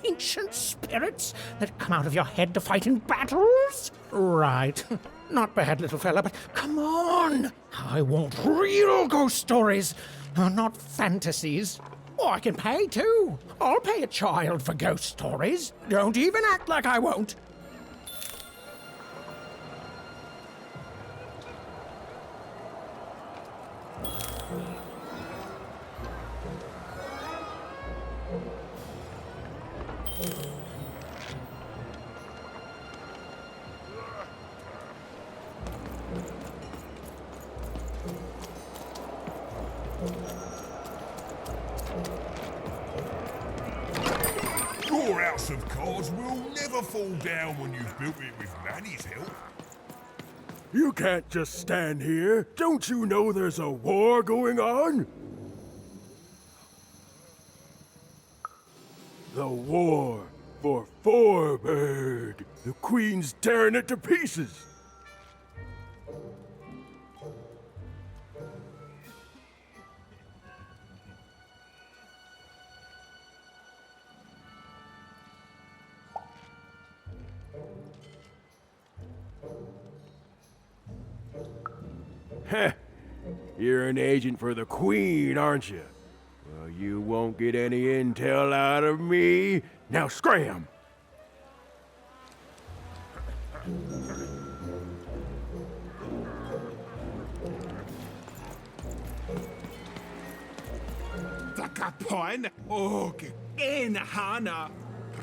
Ancient spirits that come out of your head to fight in battles? Right. Not bad, little fella, but come on. I want real ghost stories, not fantasies. Oh, I can pay too. I'll pay a child for ghost stories. Don't even act like I won't. Your house of cards will never fall down when you've built it with Manny's help. You can't just stand here. Don't you know there's a war going on? The war for Forberg. The Queen's tearing it to pieces. Heh. You're an agent for the Queen, aren't you? Well, you won't get any intel out of me. Now scram! Takapoin, og en hana,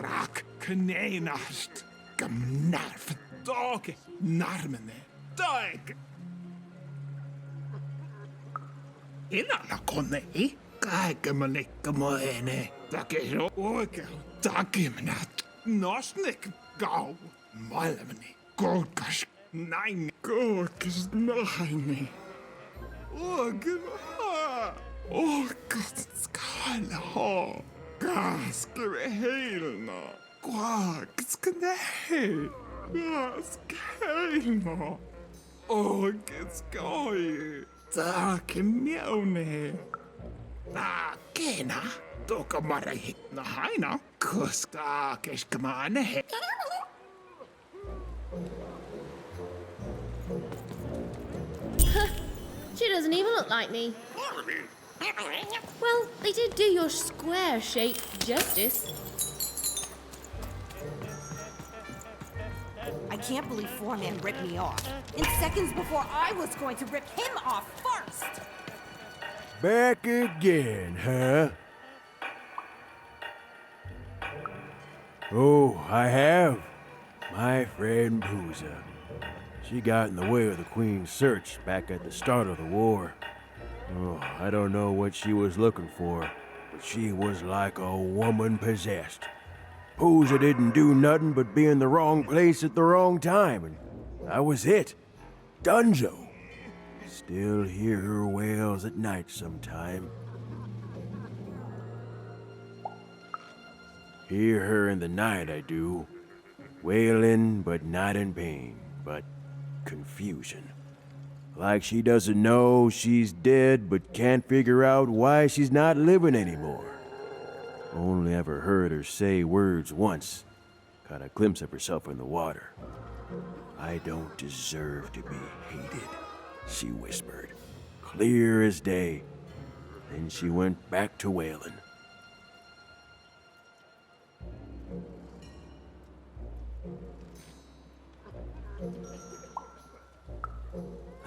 rak knenast, gamnarf dag, narmene, dag. Inala konei, kaikemanikkamoene, takero oikeu, takimnat, nosnik gau, maailmani, kolkas, näin, kolkas, näin. Skala, gaskere helna, kvaksknei, gaskelna, skoj, takimjaune. Kena, tokamara hitna haina, kusta keskmane. She doesn't even look like me. Well, they did do your square shape justice. I can't believe Foreman ripped me off. In seconds before I was going to rip him off first. Back again, huh? Oh, I have. My friend Booza. She got in the way of the Queen's search back at the start of the war. Oh, I don't know what she was looking for, but she was like a woman possessed. Suppose I didn't do nothing but be in the wrong place at the wrong time, and that was it. Dunzo. Still hear her wails at night sometime. Hear her in the night, I do. Wailing, but not in pain, but confusion. Like she doesn't know she's dead, but can't figure out why she's not living anymore. Only ever heard her say words once. Caught a glimpse of herself in the water. I don't deserve to be hated, she whispered, clear as day. Then she went back to wailing.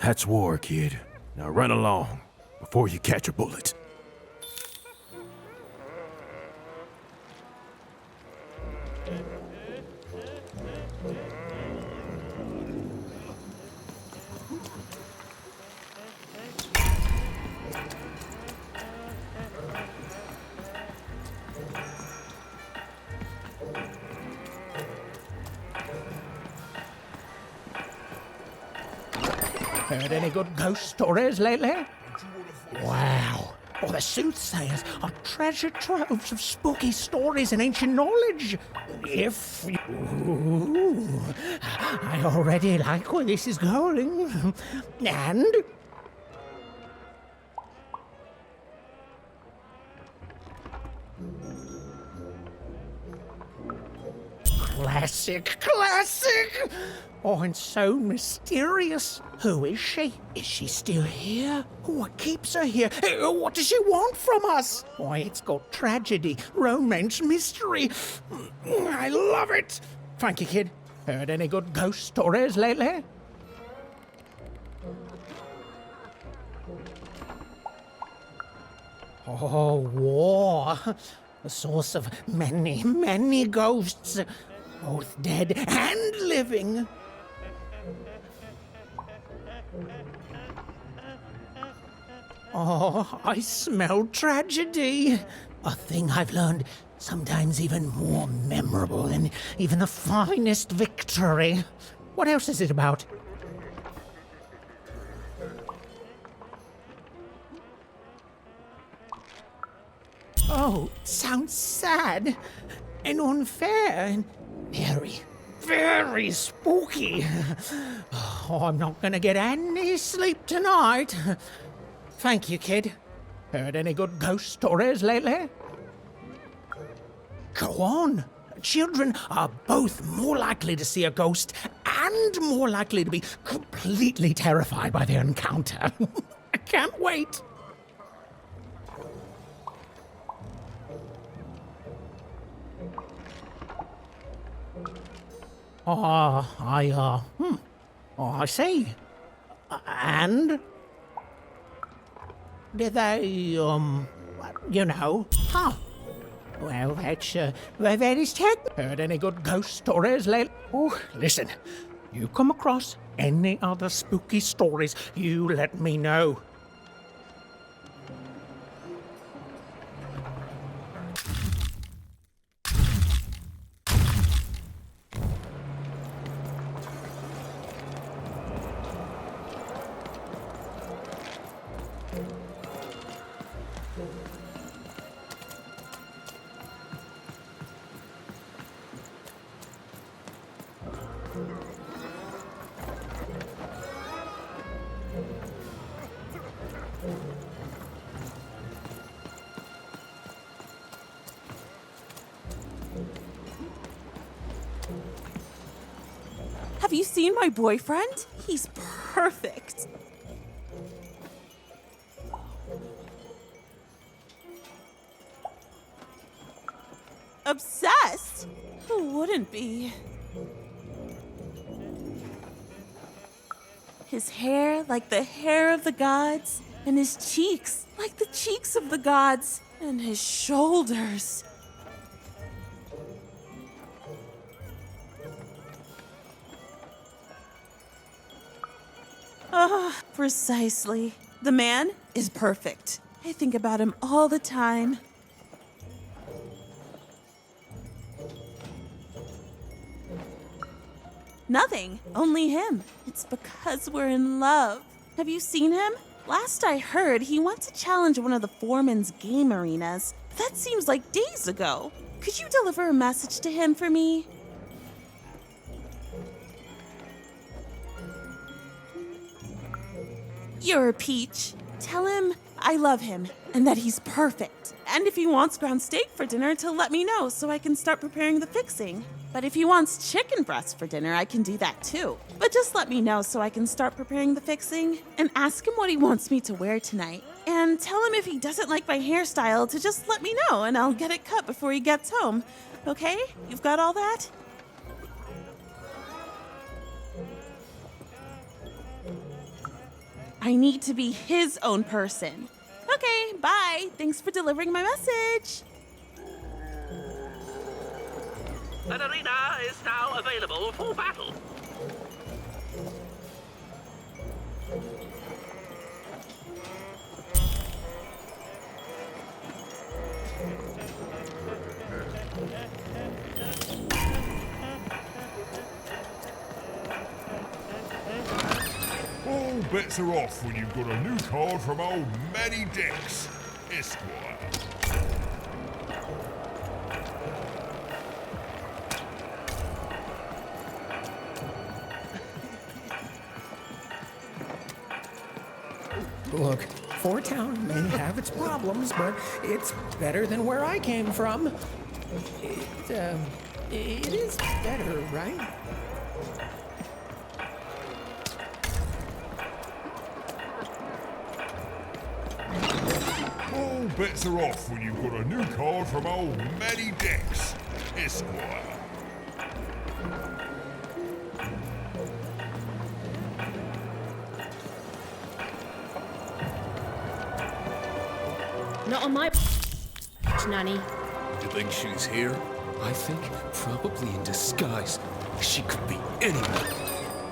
That's war, kid. Now run along before you catch a bullet. Heard any good ghost stories lately? Wow. Oh, the soothsayers are treasure troves of spooky stories and ancient knowledge. If you... Ooh, I already like where this is going. And... Classic, classic! Oh, and so mysterious. Who is she? Is she still here? What keeps her here? What does she want from us? Why, it's got tragedy, romance, mystery. I love it. Thank you, kid. Heard any good ghost stories lately? Oh, war. The source of many, many ghosts. Both dead and living. Oh, I smell tragedy. A thing I've learned sometimes even more memorable than even the finest victory. What else is it about? Oh, sounds sad and unfair and very, very spooky. Oh, I'm not gonna get any sleep tonight. Thank you, kid. Heard any good ghost stories lately? Go on. Children are both more likely to see a ghost and more likely to be completely terrified by their encounter. I can't wait. Oh, I see. And? Did they, you know? Huh. Well, that is technical. Heard any good ghost stories lately? Oh, listen. You come across any other spooky stories, you let me know. Have you seen my boyfriend? He's perfect. Obsessed? Who wouldn't be? His hair like the hair of the gods, and his cheeks like the cheeks of the gods, and his shoulders. Ah, precisely. The man is perfect. I think about him all the time. Nothing. Only him. It's because we're in love. Have you seen him? Last I heard, he wants to challenge one of the foreman's game arenas. That seems like days ago. Could you deliver a message to him for me? You're a peach. Tell him I love him and that he's perfect. And if he wants ground steak for dinner, to let me know so I can start preparing the fixing. But if he wants chicken breast for dinner, I can do that too. But just let me know so I can start preparing the fixing. And ask him what he wants me to wear tonight. And tell him if he doesn't like my hairstyle to just let me know and I'll get it cut before he gets home. Okay? You've got all that? I need to be his own person. Okay, bye. Thanks for delivering my message. An arena is now available for battle. All bets are off when you've got a new card from old Manny Dex, Esquire. Look, Fortown may have its problems, but it's better than where I came from. It is better, right? All bets are off when you've got a new card from old Manny Dex, Esquire. Not on my nanny. You think she's here? I think probably in disguise. She could be anywhere.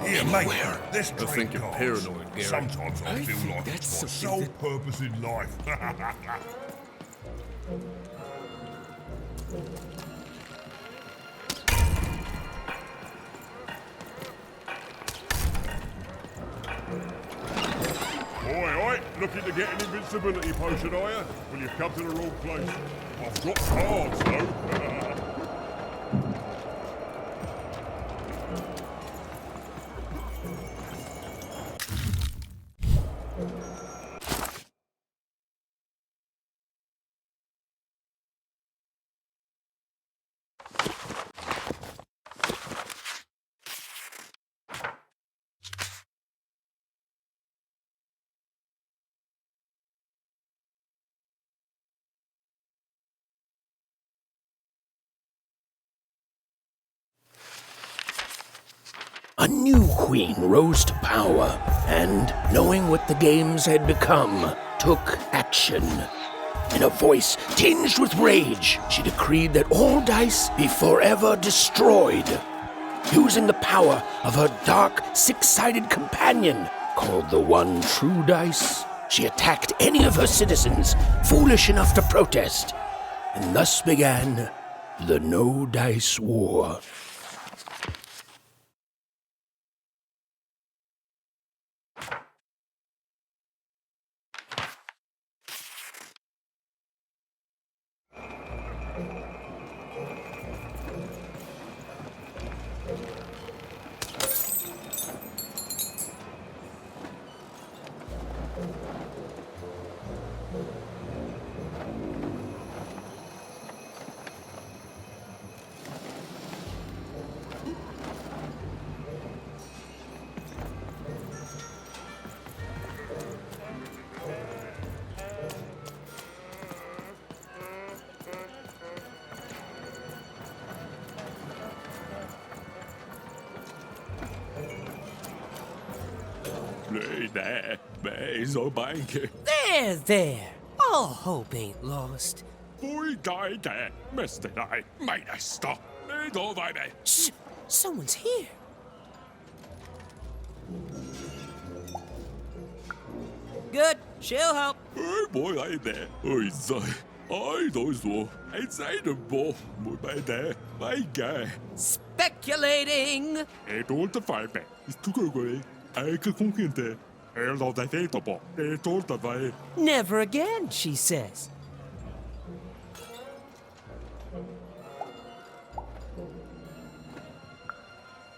Here, mate, let's I trade think you're cards. paranoid, Gary. Sometimes I feel think like that's it's my something sole purpose in life. Oi, looking to get an invincibility potion, are you? Well, you've come to the wrong place. I've got cards, though. A new queen rose to power, and, knowing what the games had become, took action. In a voice tinged with rage, she decreed that all dice be forever destroyed. Using the power of her dark, six-sided companion, called the One True Dice, she attacked any of her citizens foolish enough to protest, and thus began the No Dice War. There. All hope ain't lost. Shh! Someone's here. Good. She'll help. Oi, då, en sejdenbo, moet bij de, bij gij. Speculating! Don't fight me. It's too good. I can conquer it. I love that data, they told that way. Never again, she says.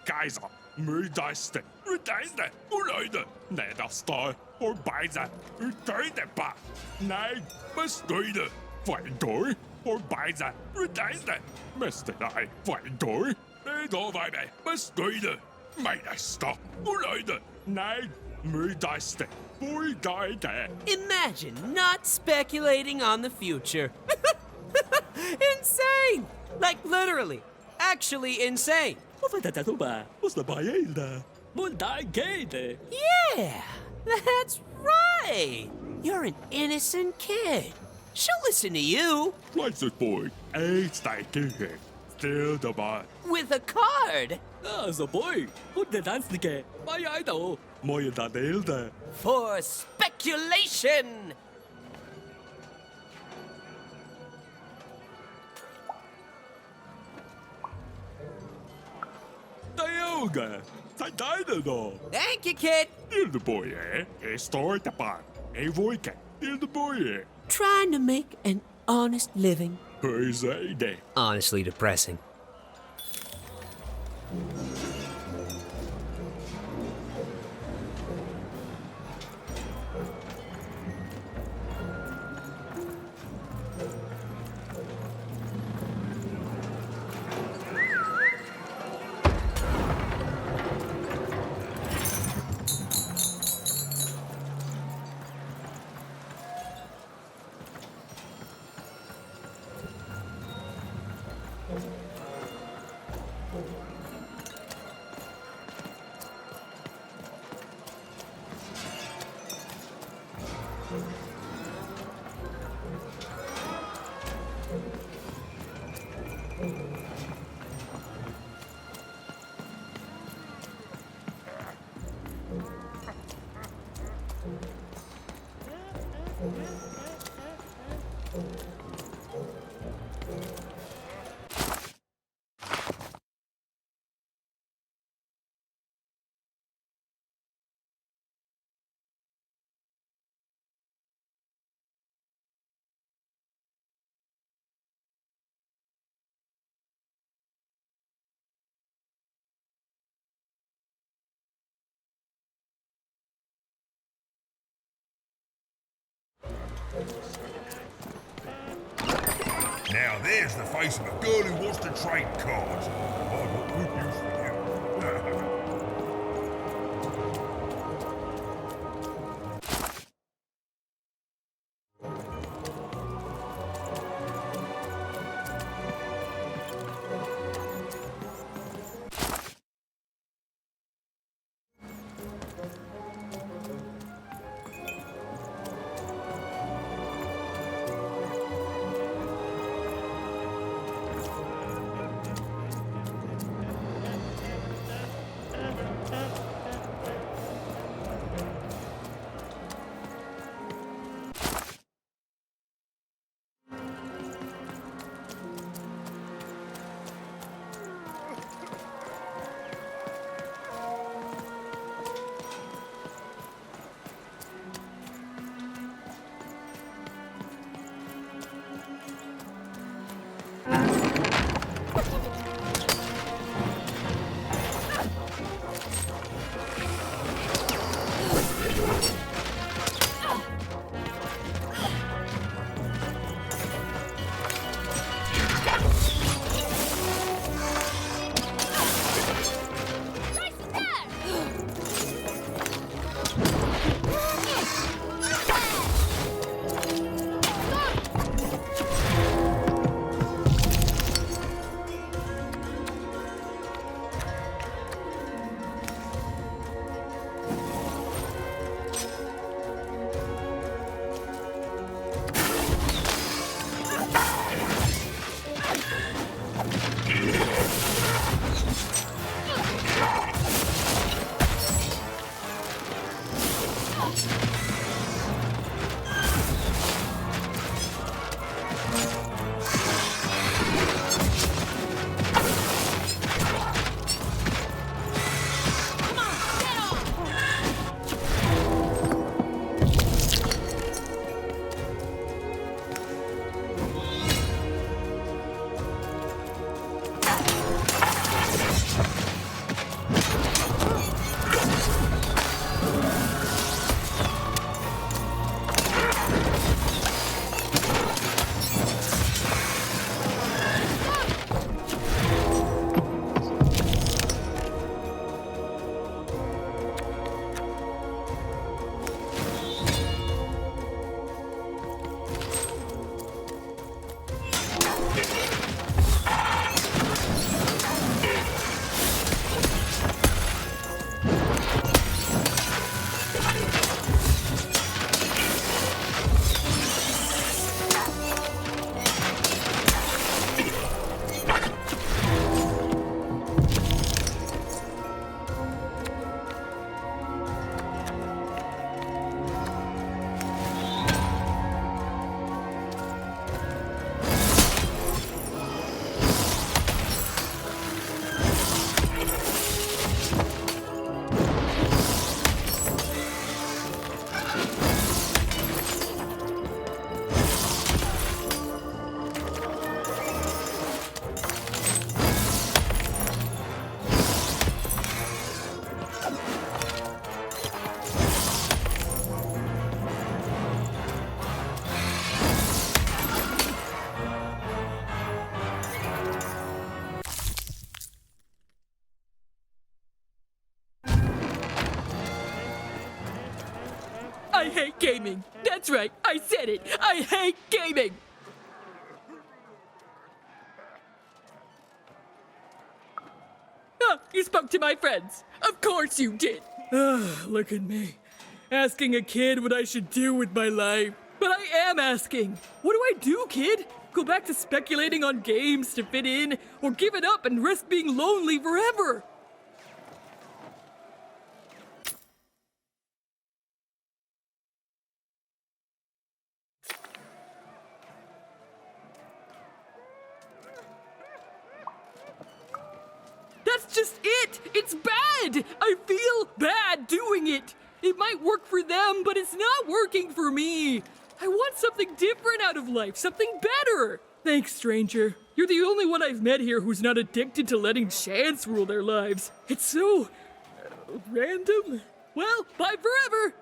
Keizer, Mülldeiste, Mülldeiste, Leute, Nederstar, und Beiser, Mülldeiste, nein, Mülldeiste, Freunde, und Beiser, Mülldeiste, Mülldeiste, Freunde, Mülldeiste, Mülldeiste, Meister, Leute, nein, Mülldeiste, Mülldeiste. Imagine not speculating on the future. Insane! Like literally, actually insane. Yeah, that's right. You're an innocent kid. She'll listen to you. What's this boy? It's like kid. Still the boy. With a card. Så boy, hun er danske. Hvad er jeg dog? Må jeg da dele det? For speculation. Yoga. Thank you, kid. The boy, start the bar. Voice, the boy. Trying to make an honest living. Who's that? Honestly depressing. Now there's the face of a girl who wants to trade cards. I've got good news for you. I hate gaming. That's right, I said it. I hate gaming. Ah, you spoke to my friends. Of course you did. Look at me. Asking a kid what I should do with my life. But I am asking. What do I do, kid? Go back to speculating on games to fit in, or give it up and risk being lonely forever? That's just it! It's bad! I feel bad doing it! It might work for them, but it's not working for me! I want something different out of life, something better! Thanks, stranger. You're the only one I've met here who's not addicted to letting chance rule their lives. It's so... random. Well, bye forever!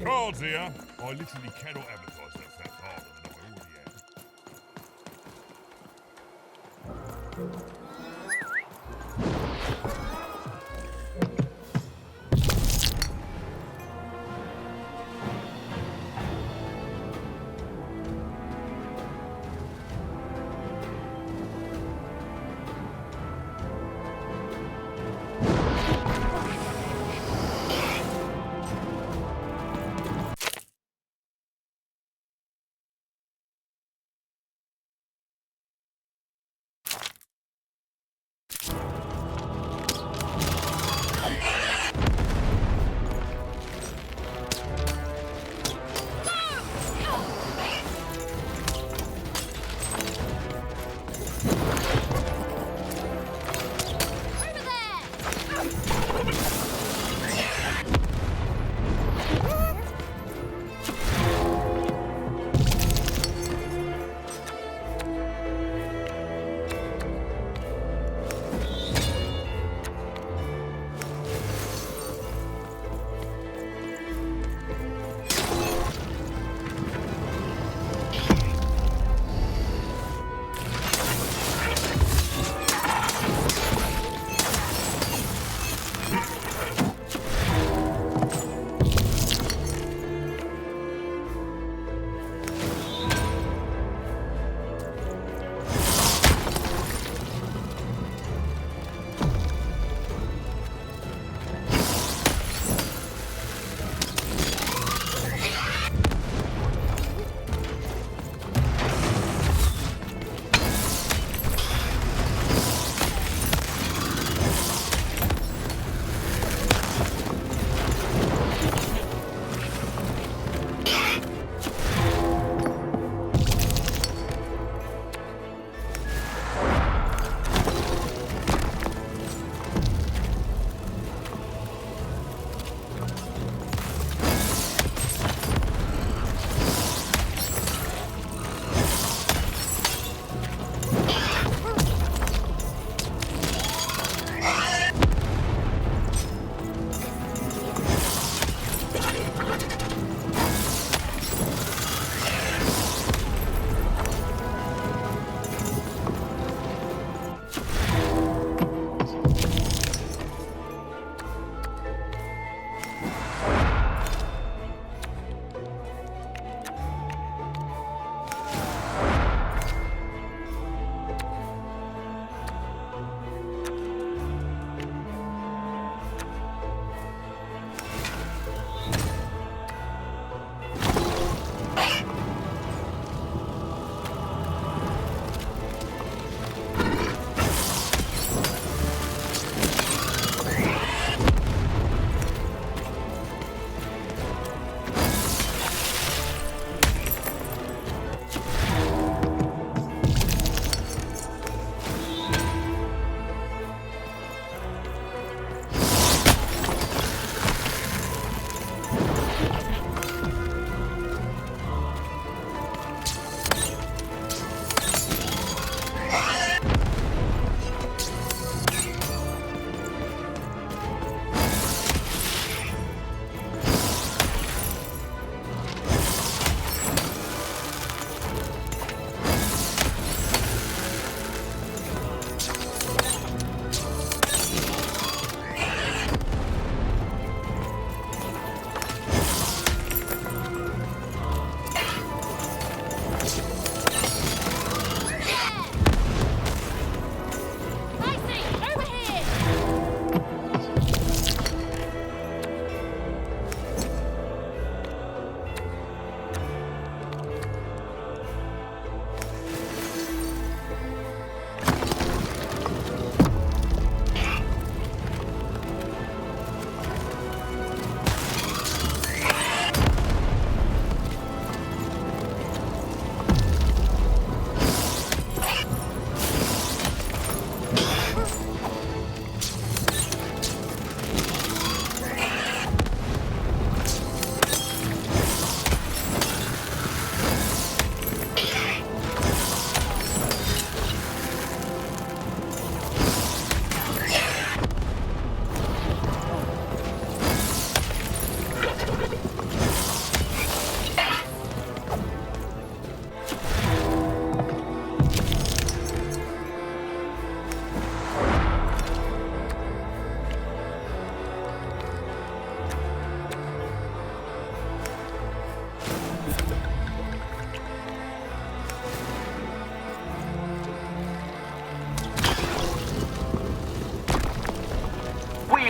Cards here. I literally cannot advertise that harder than I already am.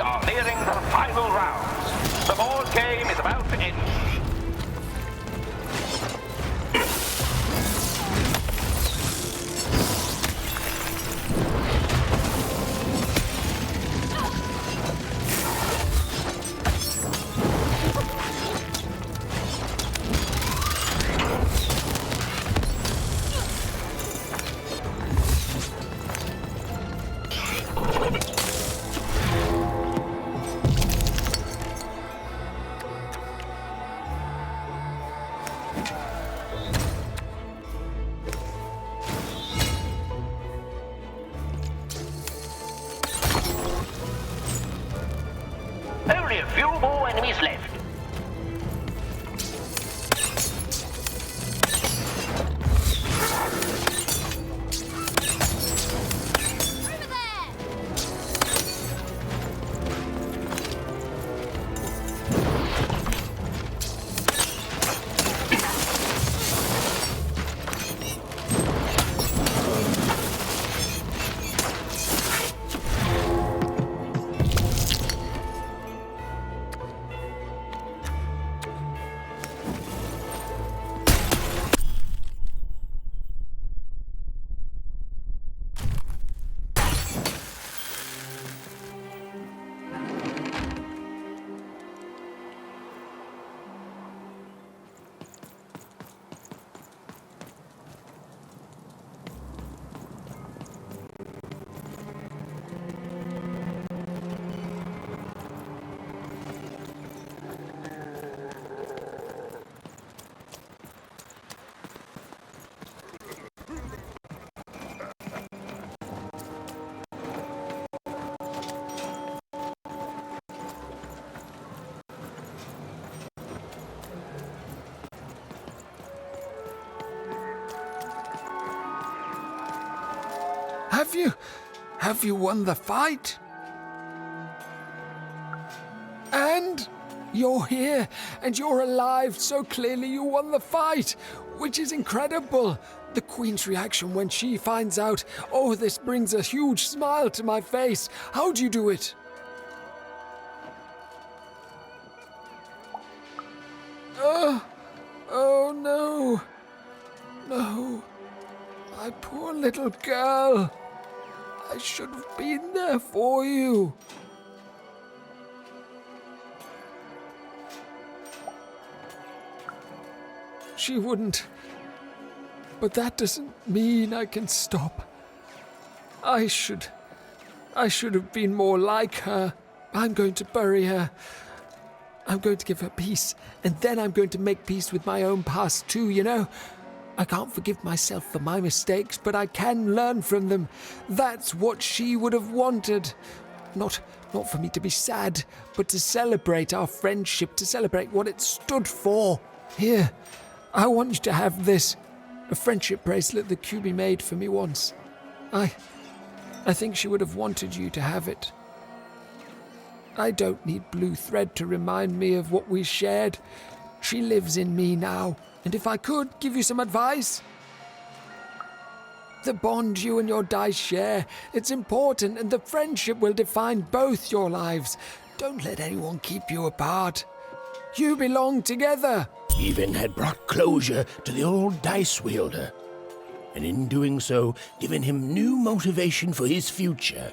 are nearing the final rounds. The board game is about to end. Only a few more enemies left. Have you won the fight? And you're here, and you're alive, so clearly you won the fight, which is incredible. The Queen's reaction when she finds out, oh, this brings a huge smile to my face. How'd you do it? Oh no. No. My poor little girl. I should have been there for you. She wouldn't. But that doesn't mean I can stop. I should have been more like her. I'm going to bury her. I'm going to give her peace, and then I'm going to make peace with my own past too, you know? I can't forgive myself for my mistakes, but I can learn from them. That's what she would have wanted. Not for me to be sad, but to celebrate our friendship, to celebrate what it stood for. Here, I want you to have this. A friendship bracelet that QB made for me once. I think she would have wanted you to have it. I don't need blue thread to remind me of what we shared. She lives in me now. And if I could give you some advice, the bond you and your dice share, it's important, and the friendship will define both your lives. Don't let anyone keep you apart. You belong together. Even had brought closure to the old dice wielder, and in doing so, given him new motivation for his future.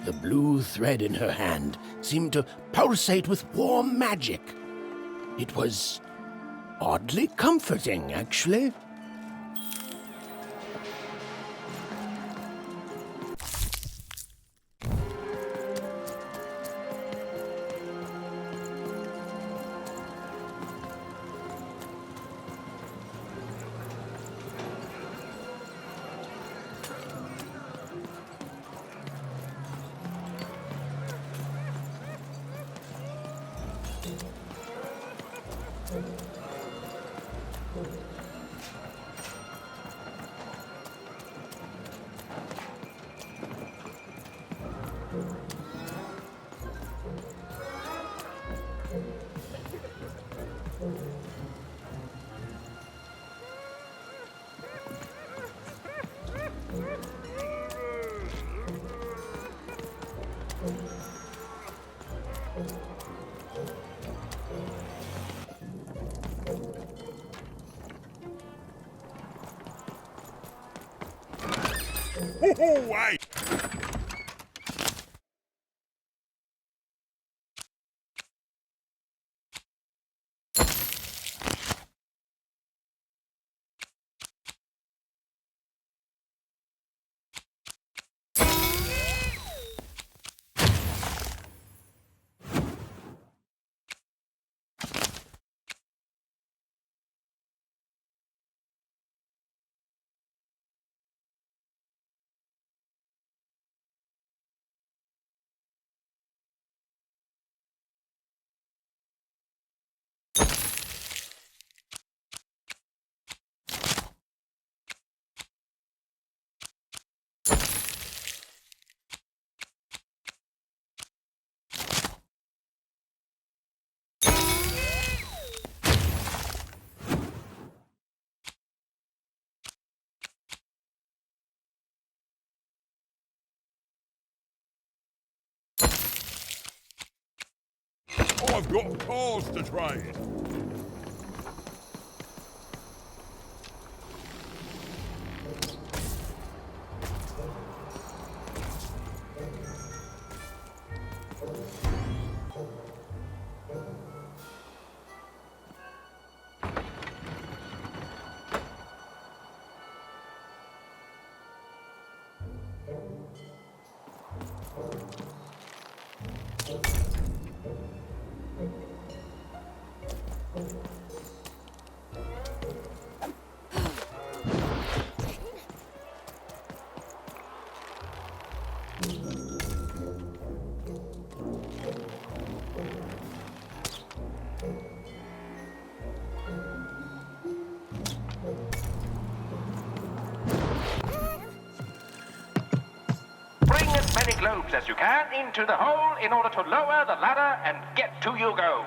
The blue thread in her hand seemed to pulsate with warm magic. It was oddly comforting, actually. Hey! I've got cars to trade. Bring as many globes as you can into the hole in order to lower the ladder and get to your goal.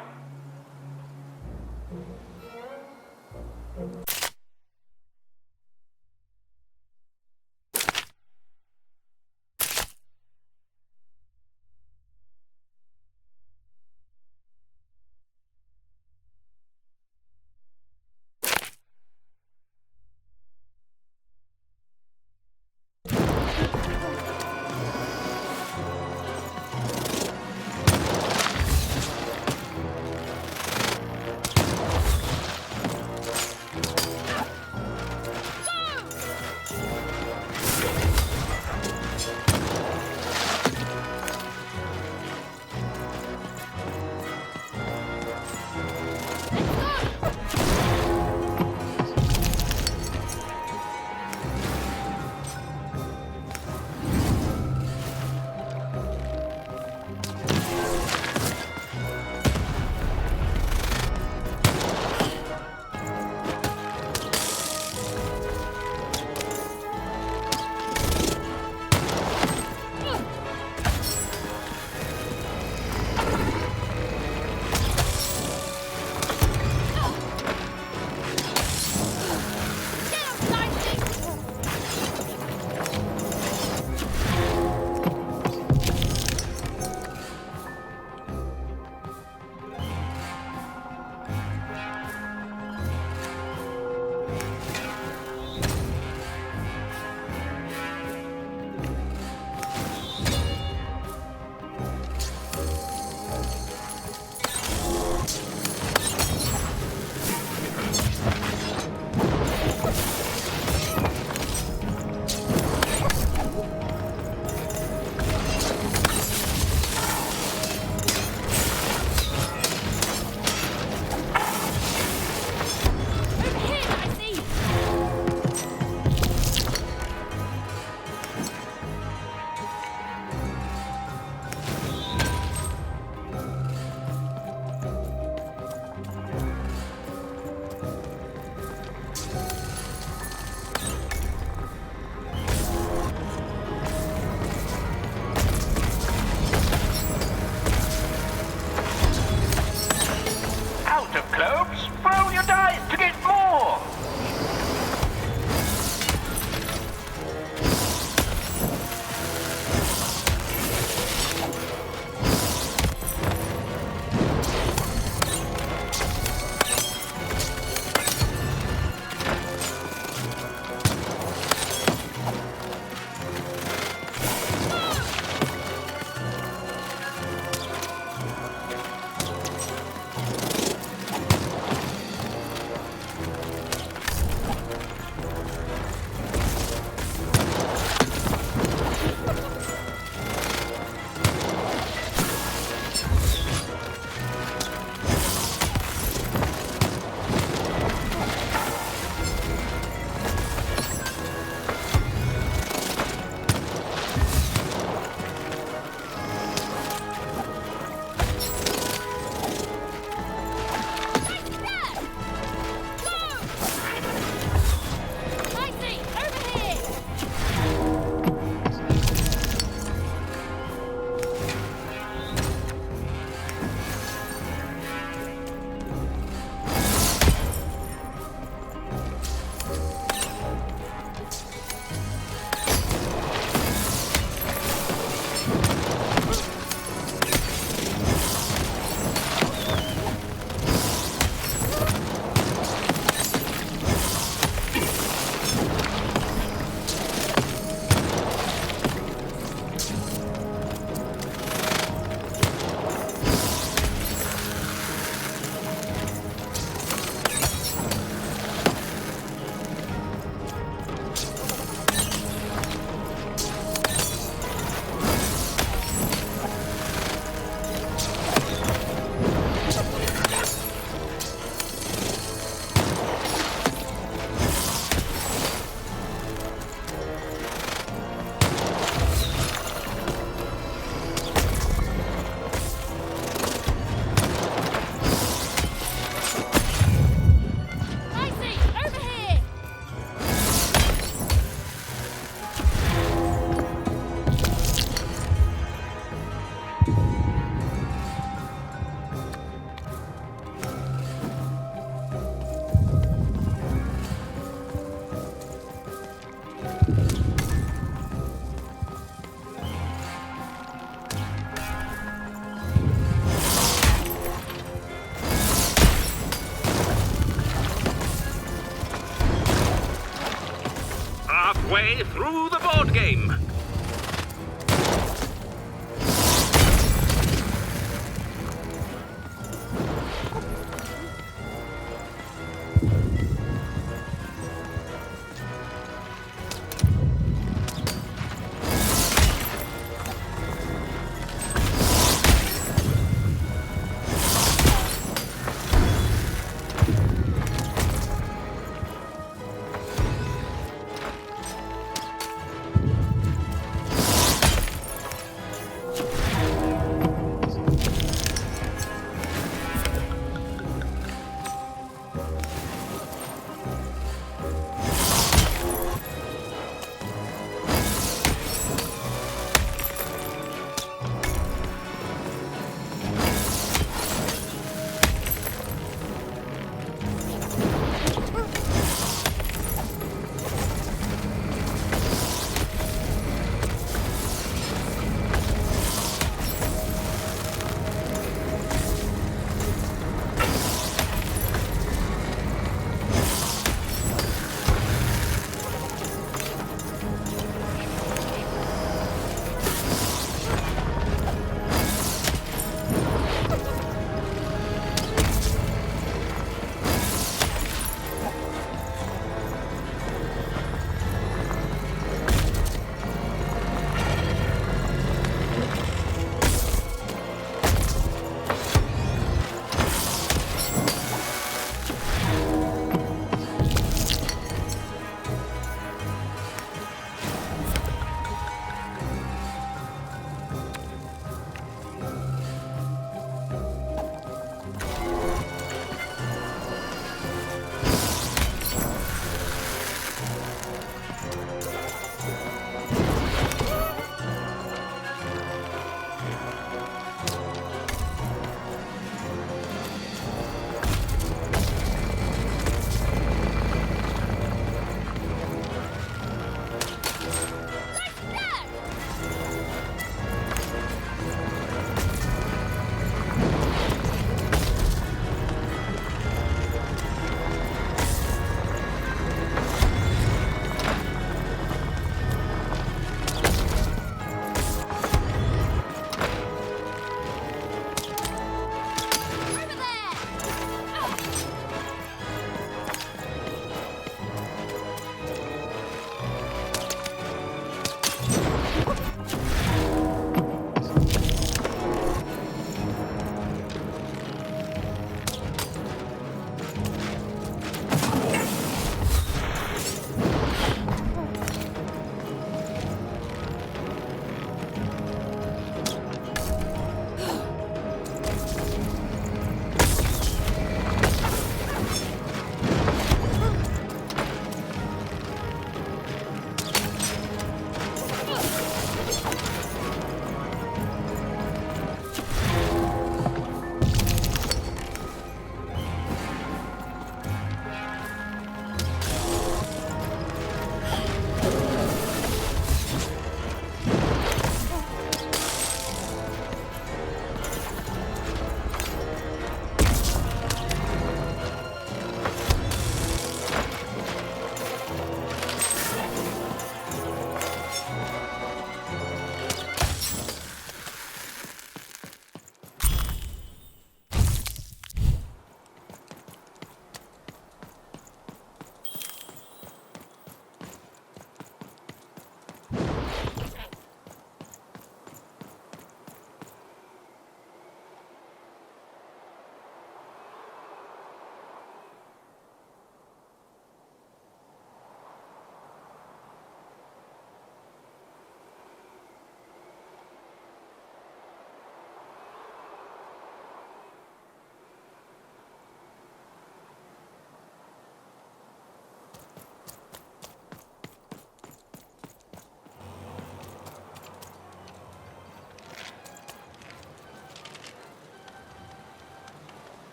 way through the board game.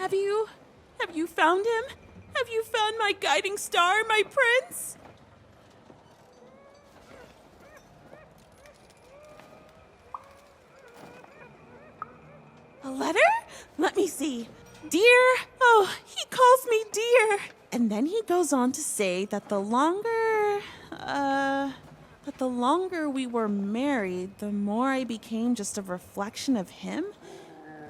Have you Have you found him? Have you found my guiding star, my prince? A letter? Let me see. Dear, oh, he calls me dear. And then he goes on to say that the longer we were married, the more I became just a reflection of him,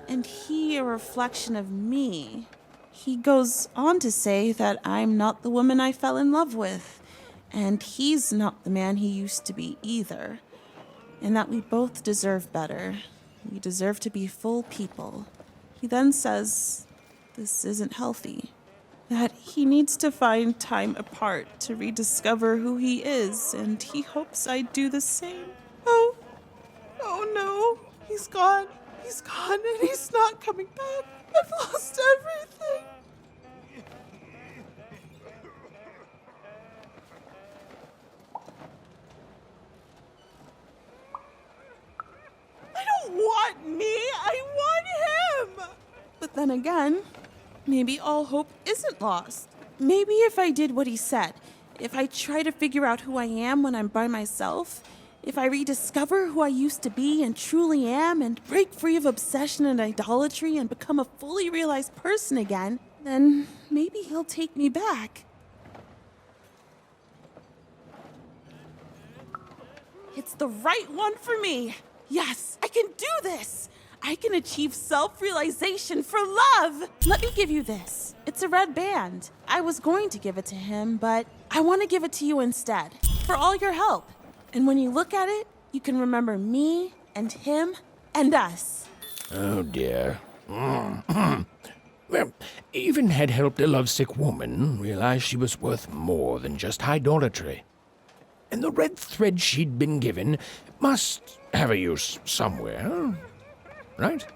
and he a reflection of me. He goes on to say that I'm not the woman I fell in love with, and he's not the man he used to be either, and that we both deserve better. We deserve to be full people. He then says this isn't healthy, that he needs to find time apart to rediscover who he is, and he hopes I do the same. Oh no, he's gone, and he's not coming back. I've lost everything. I don't want me, I want him! But then again, maybe all hope isn't lost. Maybe if I did what he said, if I try to figure out who I am when I'm by myself, if I rediscover who I used to be and truly am and break free of obsession and idolatry and become a fully realized person again, then maybe he'll take me back. It's the right one for me. Yes, I can do this. I can achieve self-realization for love. Let me give you this. It's a red band. I was going to give it to him, but I want to give it to you instead, for all your help. And when you look at it, you can remember me and him and us. Oh, dear. Well, even had helped a lovesick woman realize she was worth more than just idolatry. And the red thread she'd been given must have a use somewhere, right?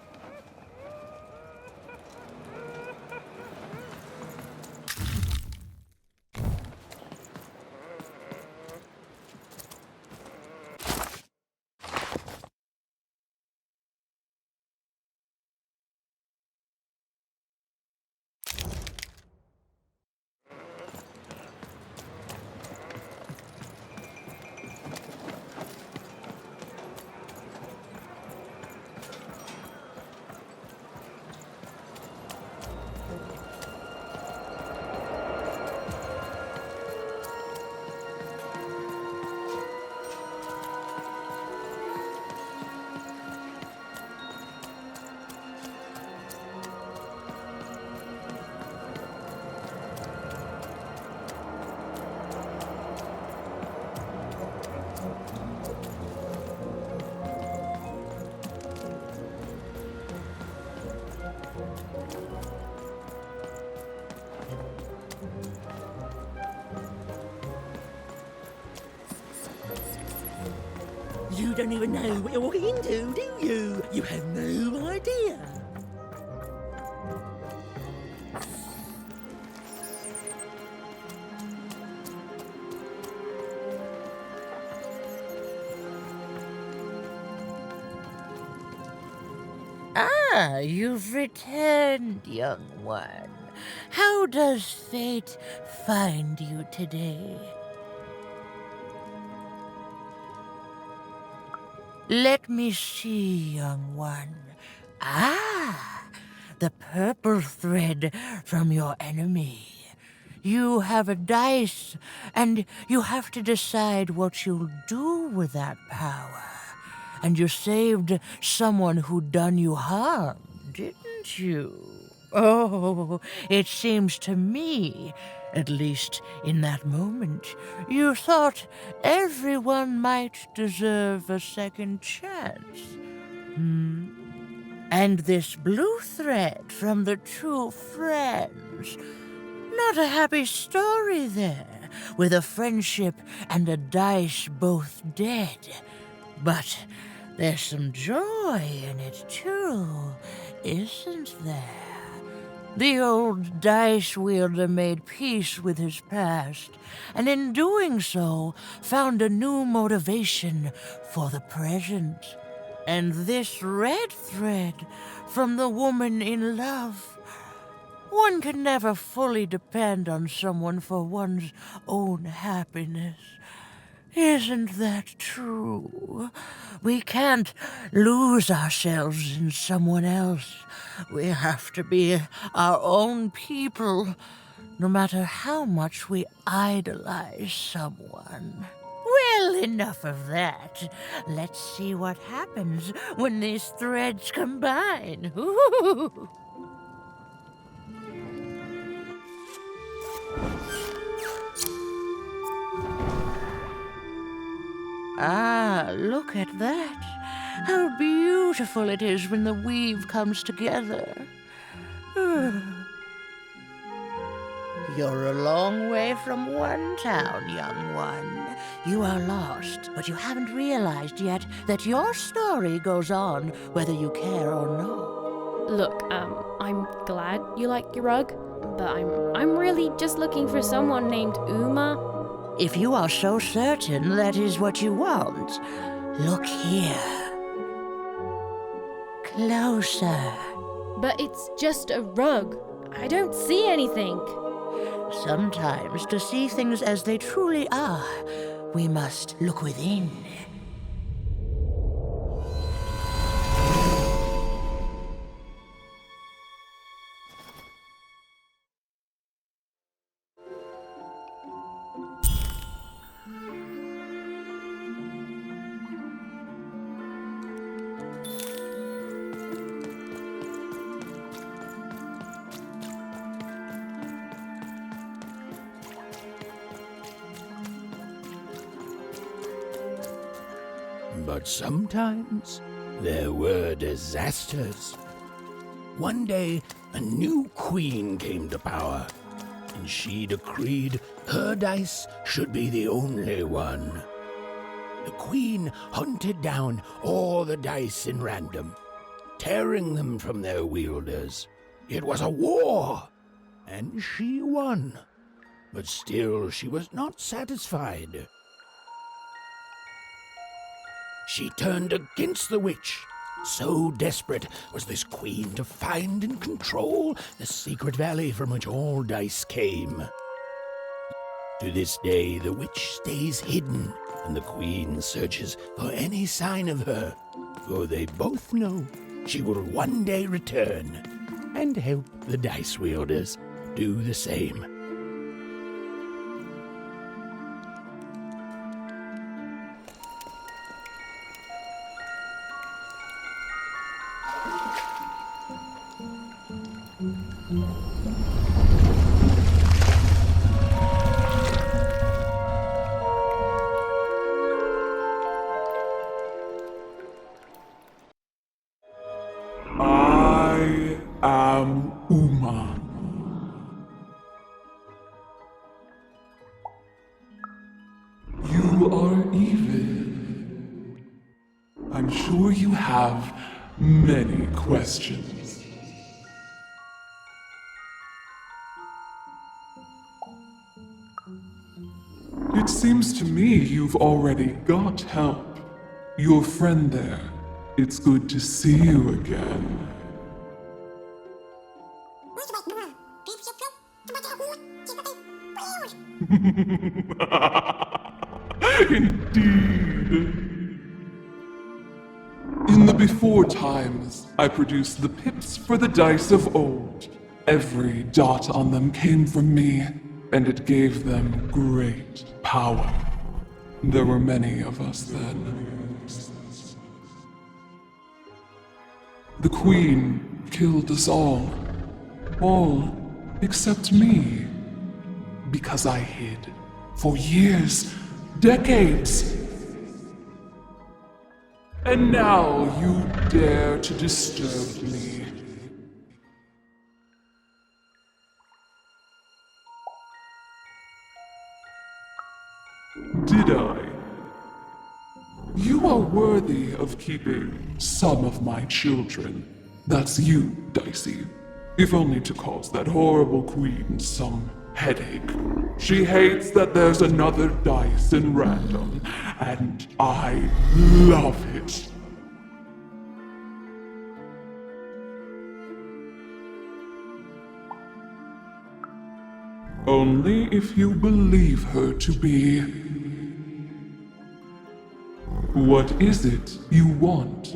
You don't even know what you're walking into, do you? You have no idea. Ah, you've returned, young one. How does fate find you today? Let me see, young one. Ah, the purple thread from your enemy. You have a dice, and you have to decide what you'll do with that power. And you saved someone who'd done you harm, didn't you? Oh, it seems to me, at least in that moment, you thought everyone might deserve a second chance. And this blue thread from the two friends. Not a happy story there, with a friendship and a dice both dead. But there's some joy in it, too, isn't there? The old dice wielder made peace with his past, and in doing so, found a new motivation for the present. And this red thread from the woman in love, One can never fully depend on someone for one's own happiness. Isn't that true? We can't lose ourselves in someone else. We have to be our own people, no matter how much we idolize someone. Well, enough of that. Let's see what happens when these threads combine. Ooh. Ah, look at that. How beautiful it is when the weave comes together. You're a long way from one town, young one. You are lost, but you haven't realized yet that your story goes on whether you care or not. Look, I'm glad you like your rug, but I'm really just looking for someone named Uma. If you are so certain that is what you want, look here. Closer. But it's just a rug. I don't see anything. Sometimes, to see things as they truly are, we must look within. But sometimes there were disasters. One day, a new queen came to power, and she decreed her dice should be the only one. The queen hunted down all the dice in random, tearing them from their wielders. It was a war, and she won. But still, she was not satisfied. She turned against the witch. So desperate was this queen to find and control the secret valley from which all dice came. To this day, the witch stays hidden, and the queen searches for any sign of her, for they both know she will one day return and help the dice wielders do the same. I am Uma. You are evil. I'm sure you have many questions. It seems to me you've already got help. Your friend there. It's good to see you again. Indeed. In the before times, I produced the pips for the dice of old. Every dot on them came from me, and it gave them great power. There were many of us then. The Queen killed us all except me, because I hid for years, decades. And now you dare to disturb me. Did I? You are worthy of keeping some of my children. That's you, Dicey. If only to cause that horrible queen some headache. She hates that there's another dice in random, and I love it. Only if you believe her to be. What is it you want?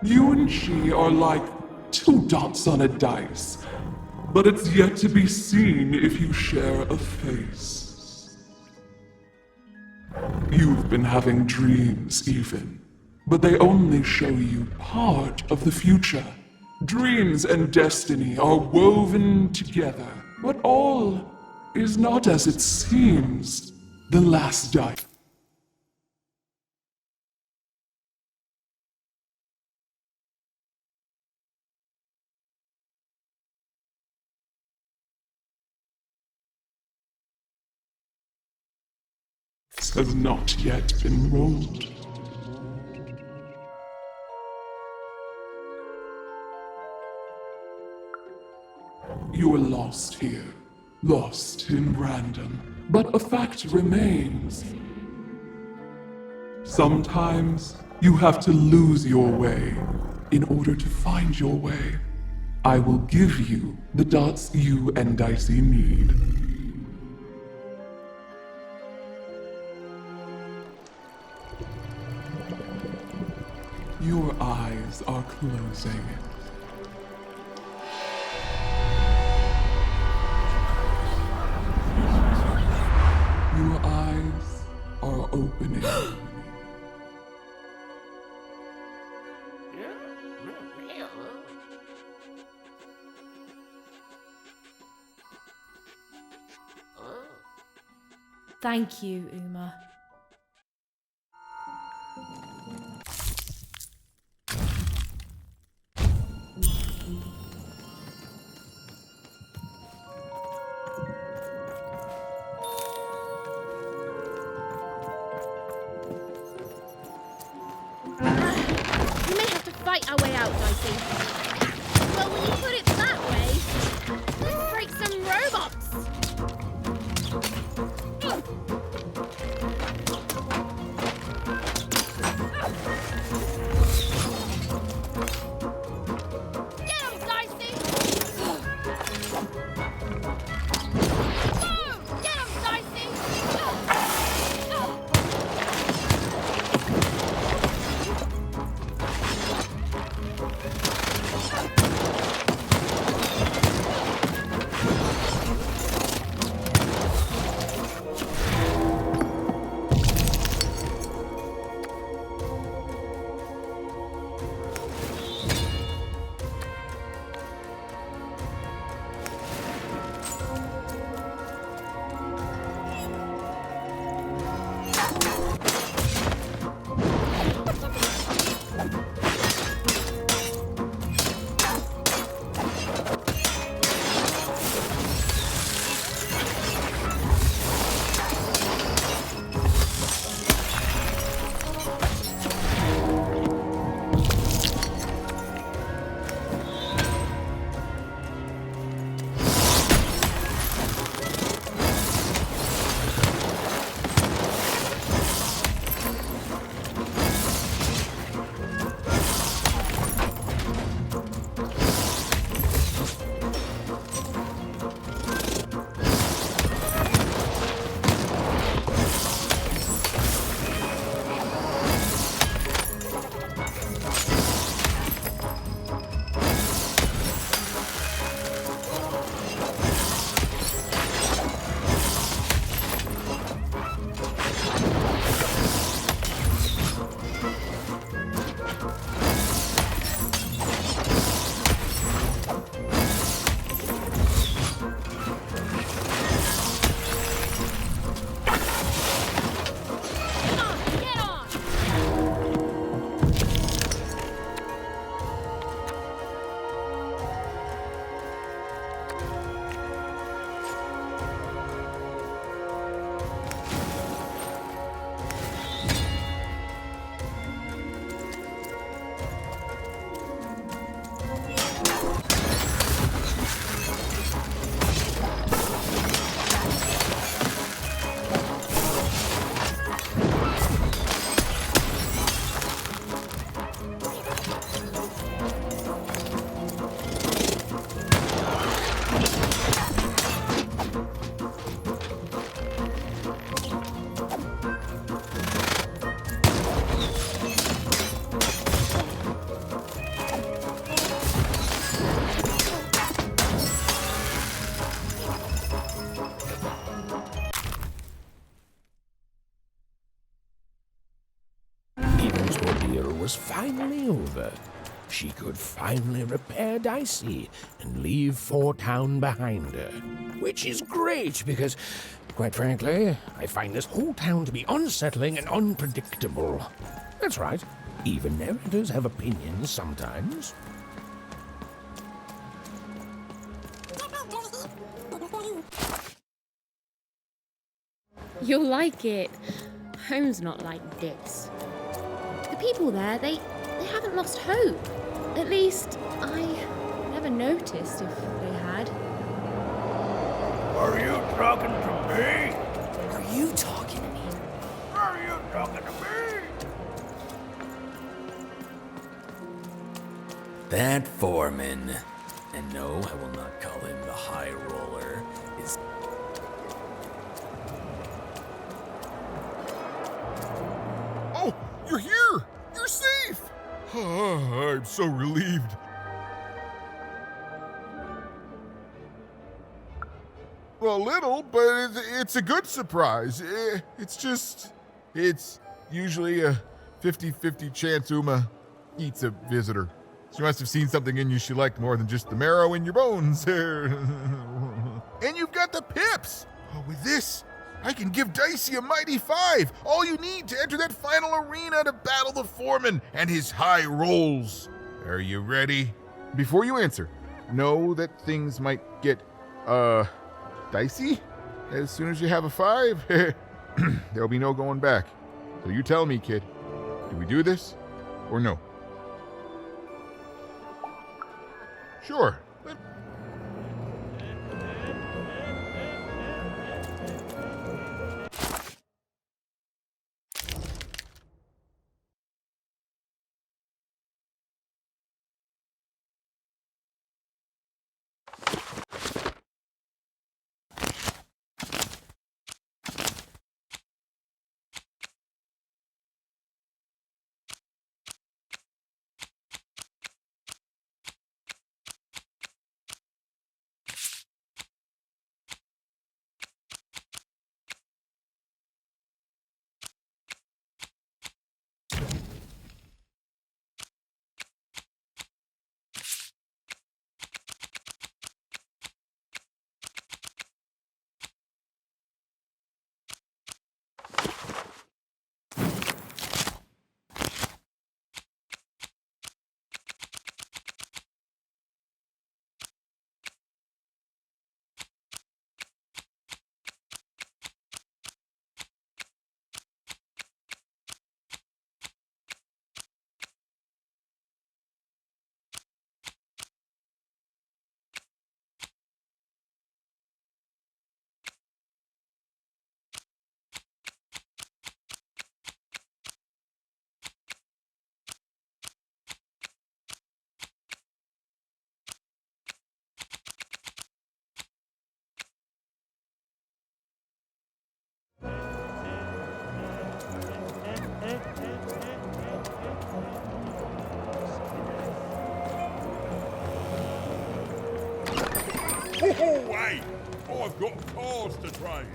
You and she are like two dots on a dice, but it's yet to be seen if you share a face. You've been having dreams even, but they only show you part of the future. Dreams and destiny are woven together, but all is not as it seems. The last dice. Has not yet been rolled. You are lost here, lost in random, but a fact remains. Sometimes you have to lose your way in order to find your way. I will give you the dots you and Dicey need. Your eyes are closing. Your eyes are opening. Thank you, Uma. Fight our way out, Dicey. Well, when you put it that way, let's break some robots. Get 'em, Dicey! Boom! Get 'em, Dicey! was finally over. She could finally repair Dicey and leave Four Town behind her. Which is great because, quite frankly, I find this whole town to be unsettling and unpredictable. That's right, even narrators have opinions sometimes. You'll like it. Home's not like this. The people there, they haven't lost hope. At least, I never noticed if they had. Are you talking to me? Are you talking to me? Are you talking to me? That foreman, and no, I will not call him the high roller, is... Oh, you're here! You're safe! Oh, I'm so relieved. Well, a little, but it's a good surprise. It's usually a 50-50 chance Uma eats a visitor. She must have seen something in you she liked more than just the marrow in your bones. And you've got the pips! Oh, with this, I can give Dicey a mighty 5. All you need to enter that final arena to battle the foreman and his high rolls. Are you ready? Before you answer, know that things might get, dicey. As soon as you have a 5, there'll be no going back. So you tell me, kid. Do we do this or no? Sure. Oh, hey! I've got cars to trade.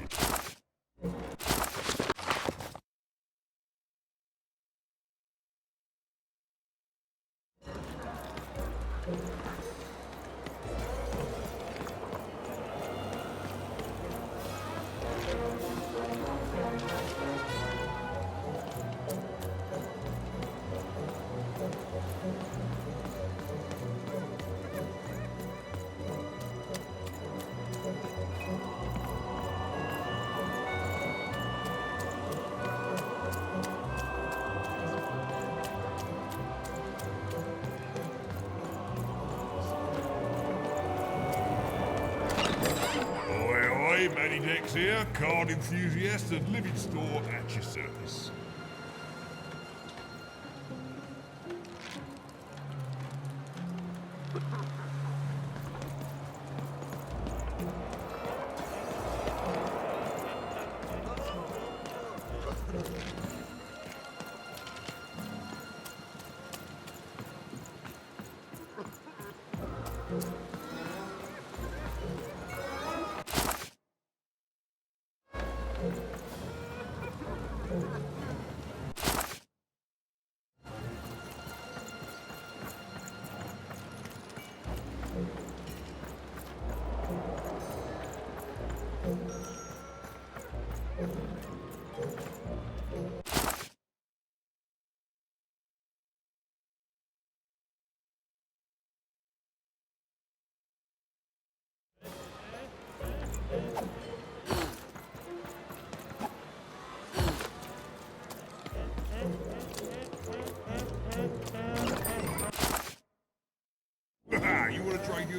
Manny Dex here, card enthusiast and living store at your service.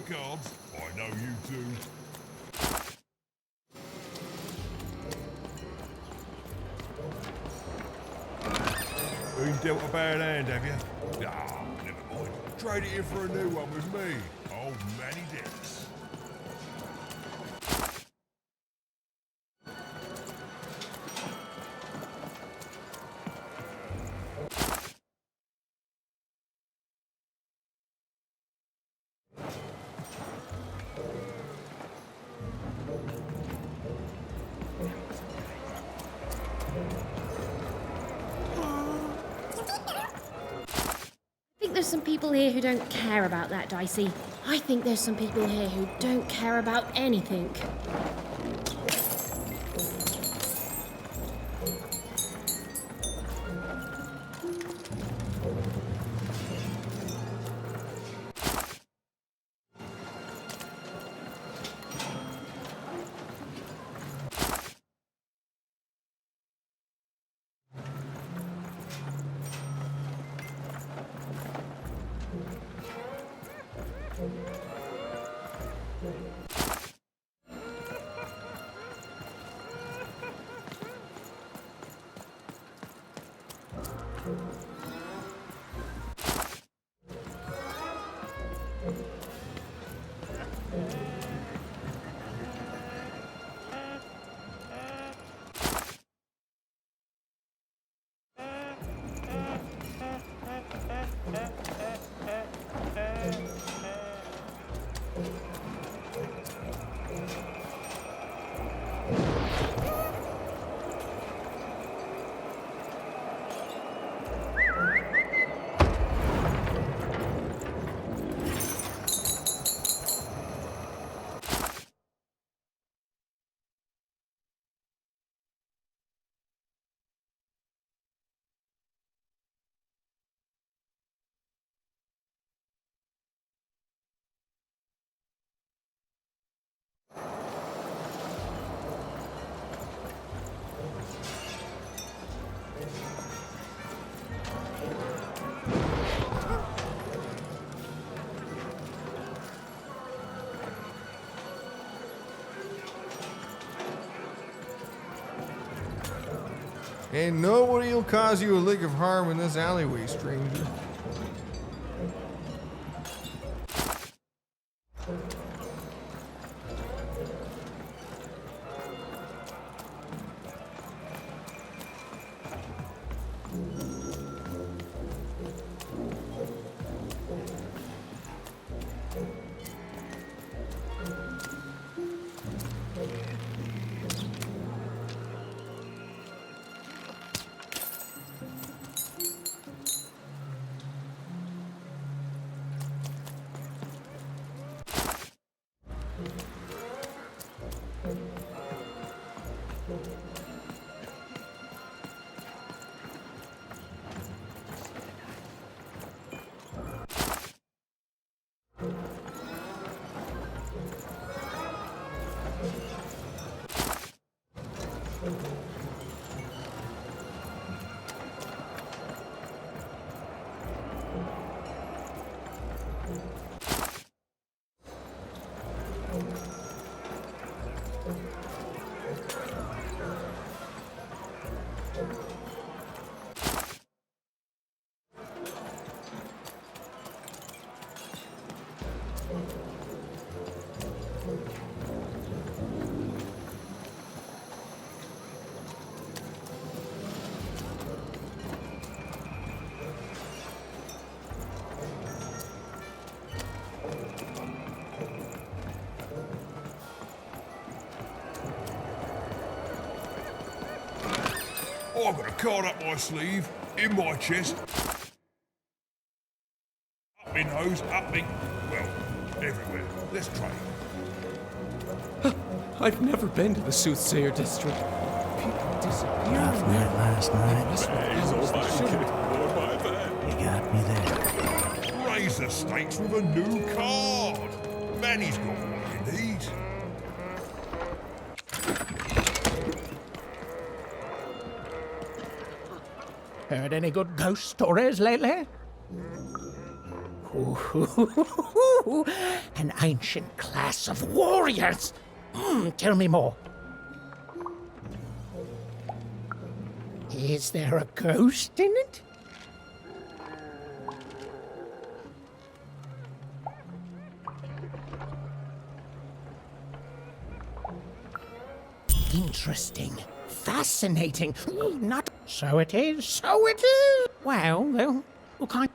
cards. I know you do. Been dealt a bad hand, have you? Ah, never mind. Trade it in for a new one with me. Old Manny Dix. I think there's some people here who don't care about that, Dicey. I think there's some people here who don't care about anything. Ain't nobody'll cause you a lick of harm in this alleyway, stranger. I've got a card up my sleeve, in my chest. Up me nose, up me... well, everywhere. Let's trade. I've never been to the Soothsayer District. People disappear. Off net last night. You got me there. Raise the stakes with a new card. Manny's got what you need. Heard any good ghost stories lately? An ancient class of warriors. Tell me more. Is there a ghost in it? Interesting. Fascinating. Not so it is. So it is. Well, kind.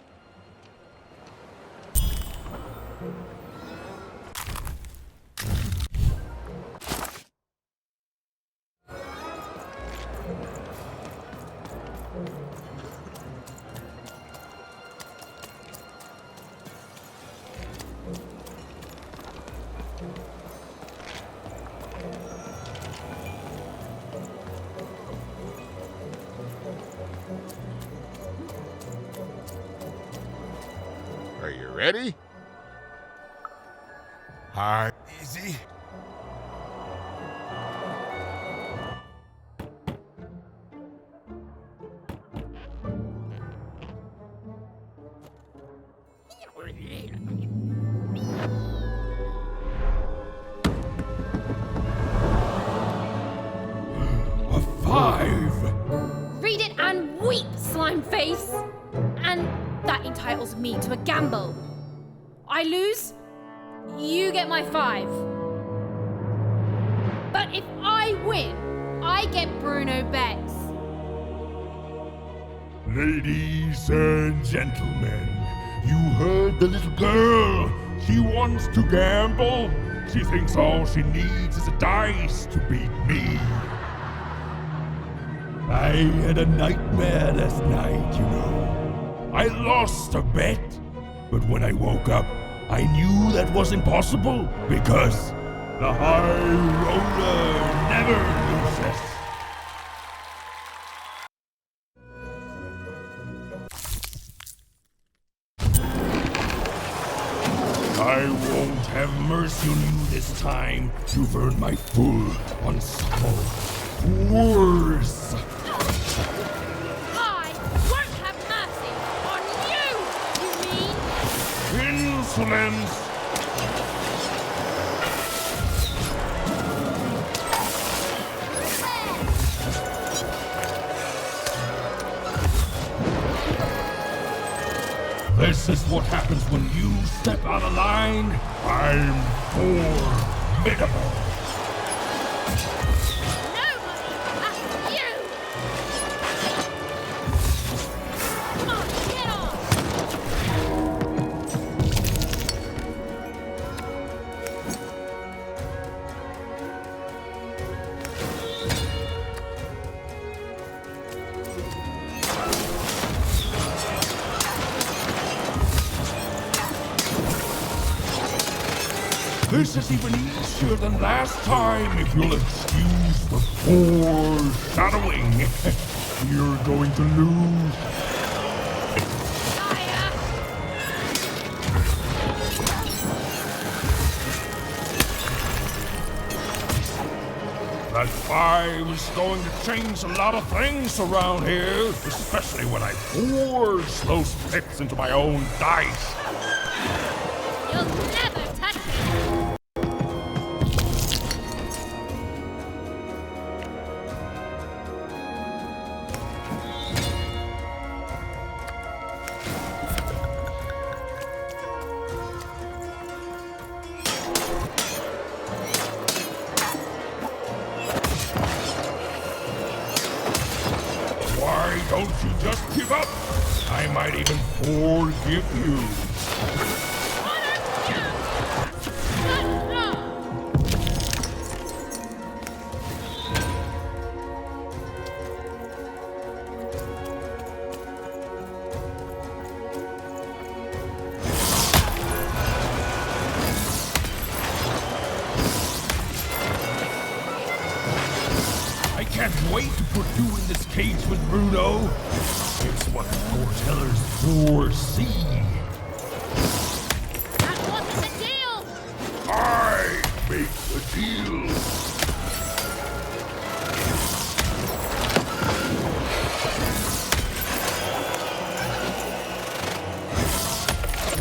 Are you ready? Hi, easy. A 5. Read it and weep, slime face! And that entitles me to a gamble. I lose, you get my 5. But if I win, I get Bruno Betts. Ladies and gentlemen, you heard the little girl. She wants to gamble. She thinks all she needs is a dice to beat me. I had a nightmare last night, you know. I lost a bet, but when I woke up, I knew that was impossible because the high roller never loses. I won't have mercy on you this time. You've earned my full, unsupple force. I won't have mercy on you, you mean? Insolence! This is what happens when you step out of line. I'm formidable. This is even easier than last time, if you'll excuse the foreshadowing. You're going to lose. That 5 is going to change a lot of things around here, especially when I force those pips into my own dice. You'll never touch me! Why don't you just give up? I might even forgive you. I can't wait to put you in this cage with Bruno. It's what the foretellers foresee. That wasn't the deal! I make the deal.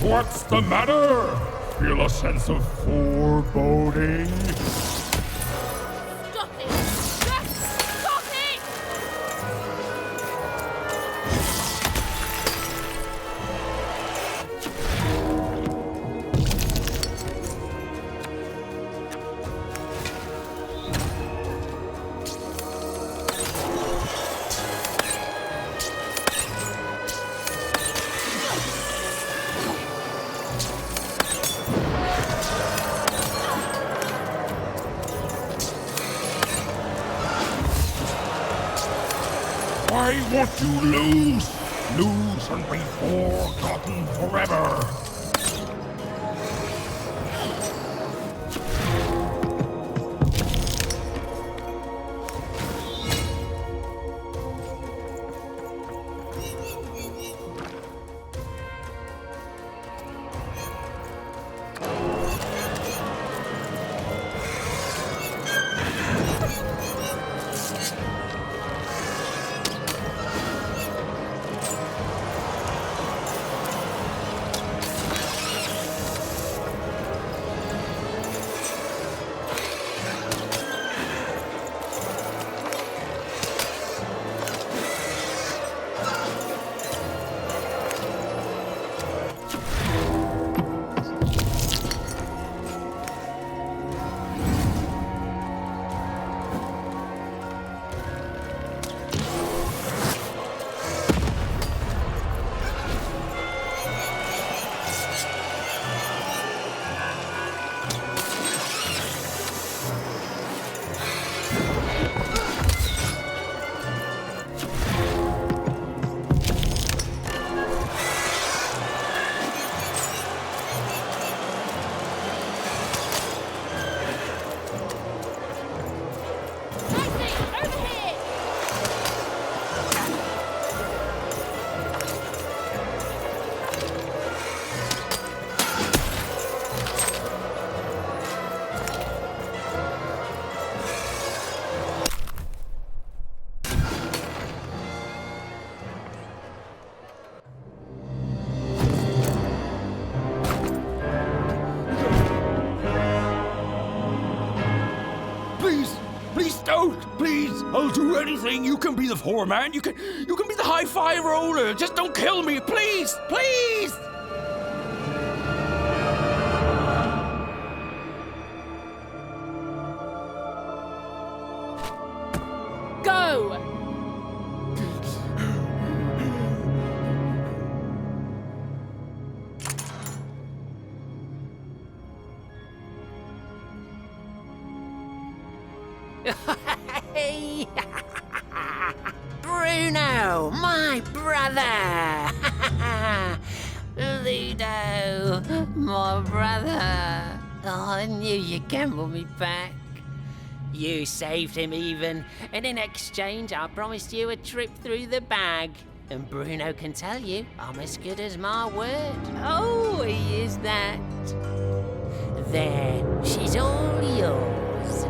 What's the matter? Feel a sense of foreboding? Stop it! Stop it! Why won't you lose? Lose and be forgotten forever. Please, I'll do anything. You can be the foreman. You can be the high-fi roller. Just don't kill me, please, please. Go! Hey! Bruno, my brother! Ludo, my brother! Oh, I knew you'd gamble me back. You saved him even, and in exchange I promised you a trip through the bag. And Bruno can tell you I'm as good as my word. Oh, he is that. There, she's all yours.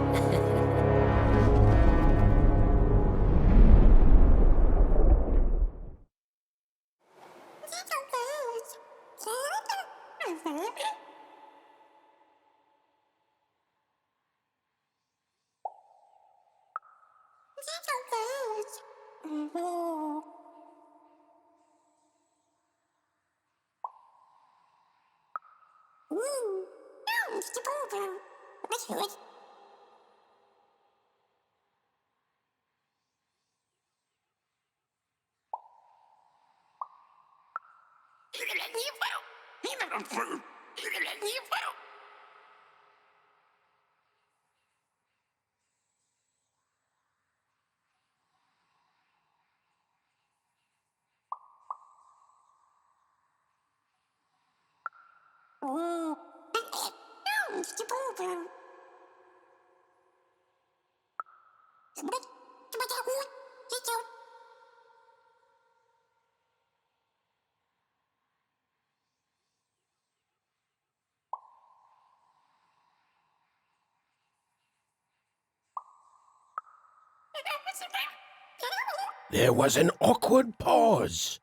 There was an awkward pause,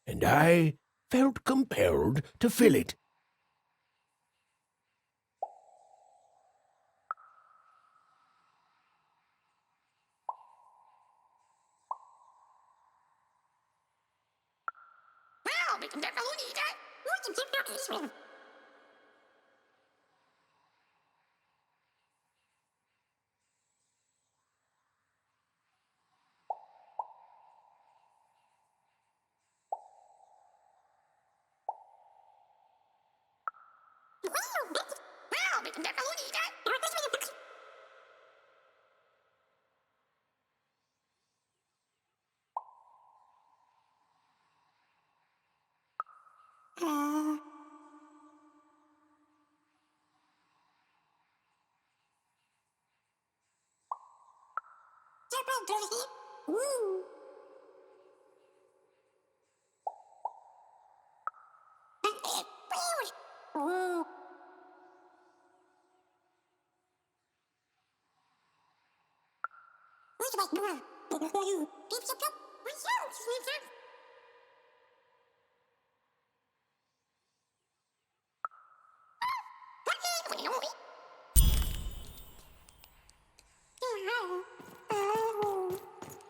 and I felt compelled to fill it.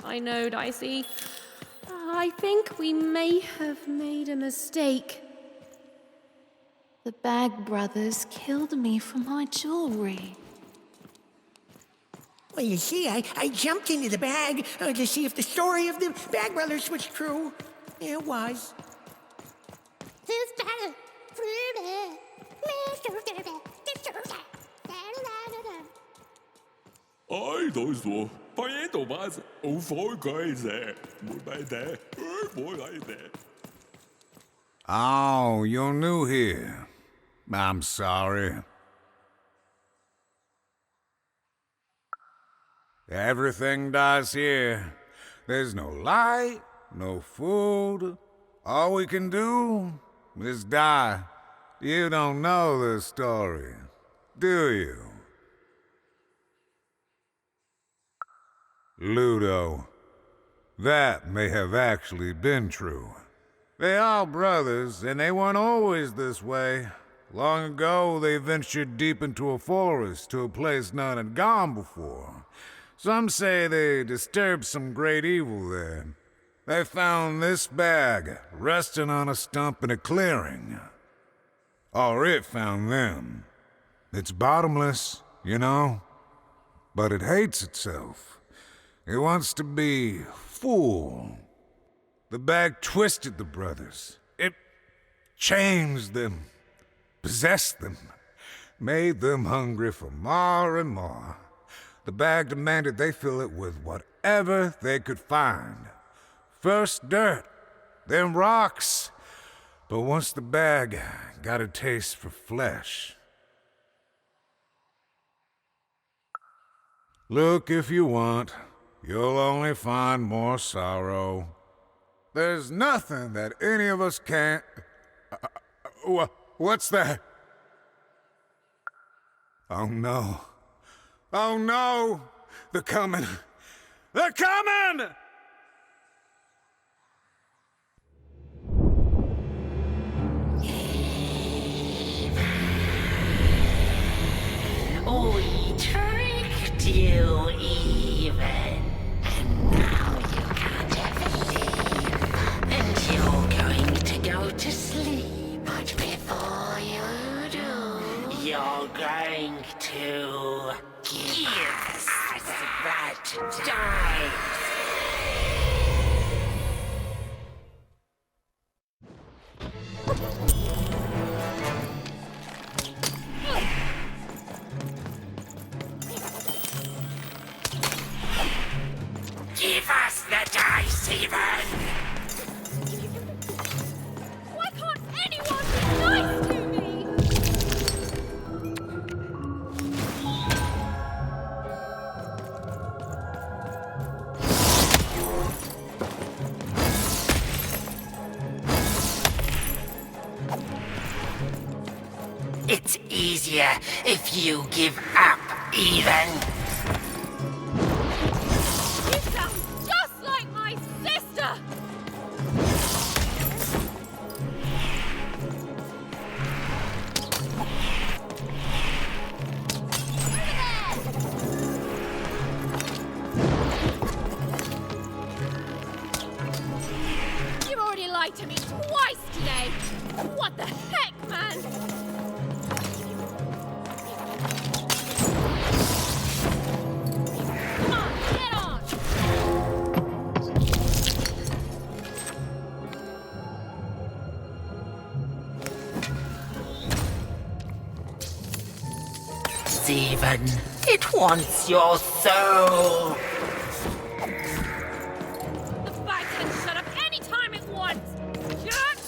I know, Dicey. I think we may have made a mistake. The Bag Brothers killed me for my jewelry. Well, you see, I jumped into the bag to see if the story of the Bag Brothers was true. It was. Ai, dois do. Vai Tomás, o foi coisa. Oh, you're new here. I'm sorry. Everything dies here. There's no light, no food. All we can do is die. You don't know the story, do you? Ludo, that may have actually been true. They are brothers, and they weren't always this way. Long ago, they ventured deep into a forest to a place none had gone before. Some say they disturbed some great evil there. They found this bag resting on a stump in a clearing. Or it found them. It's bottomless, you know, but it hates itself. It wants to be full. The bag twisted the brothers. It changed them, possessed them, made them hungry for more and more. The bag demanded they fill it with whatever they could find. First dirt, then rocks. But once the bag got a taste for flesh. Look if you want. You'll only find more sorrow. There's nothing that any of us can't... what's that? Oh no. Oh no! They're coming! They're coming! We tricked you, even. And now you can't ever leave. And you're going to go to sleep. But before you do, you're going to give us that dice. Give us the dice, even! Why can't anyone be nice to me? It's easier if you give up, even. knows, even. It wants your soul. The bike can shut up any time it wants. Shut!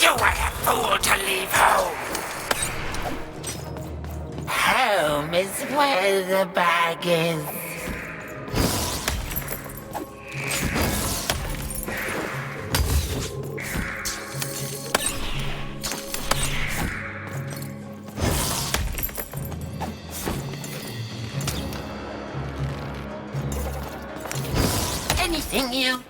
You were a fool to leave home. Home is where the bag is. Anything you...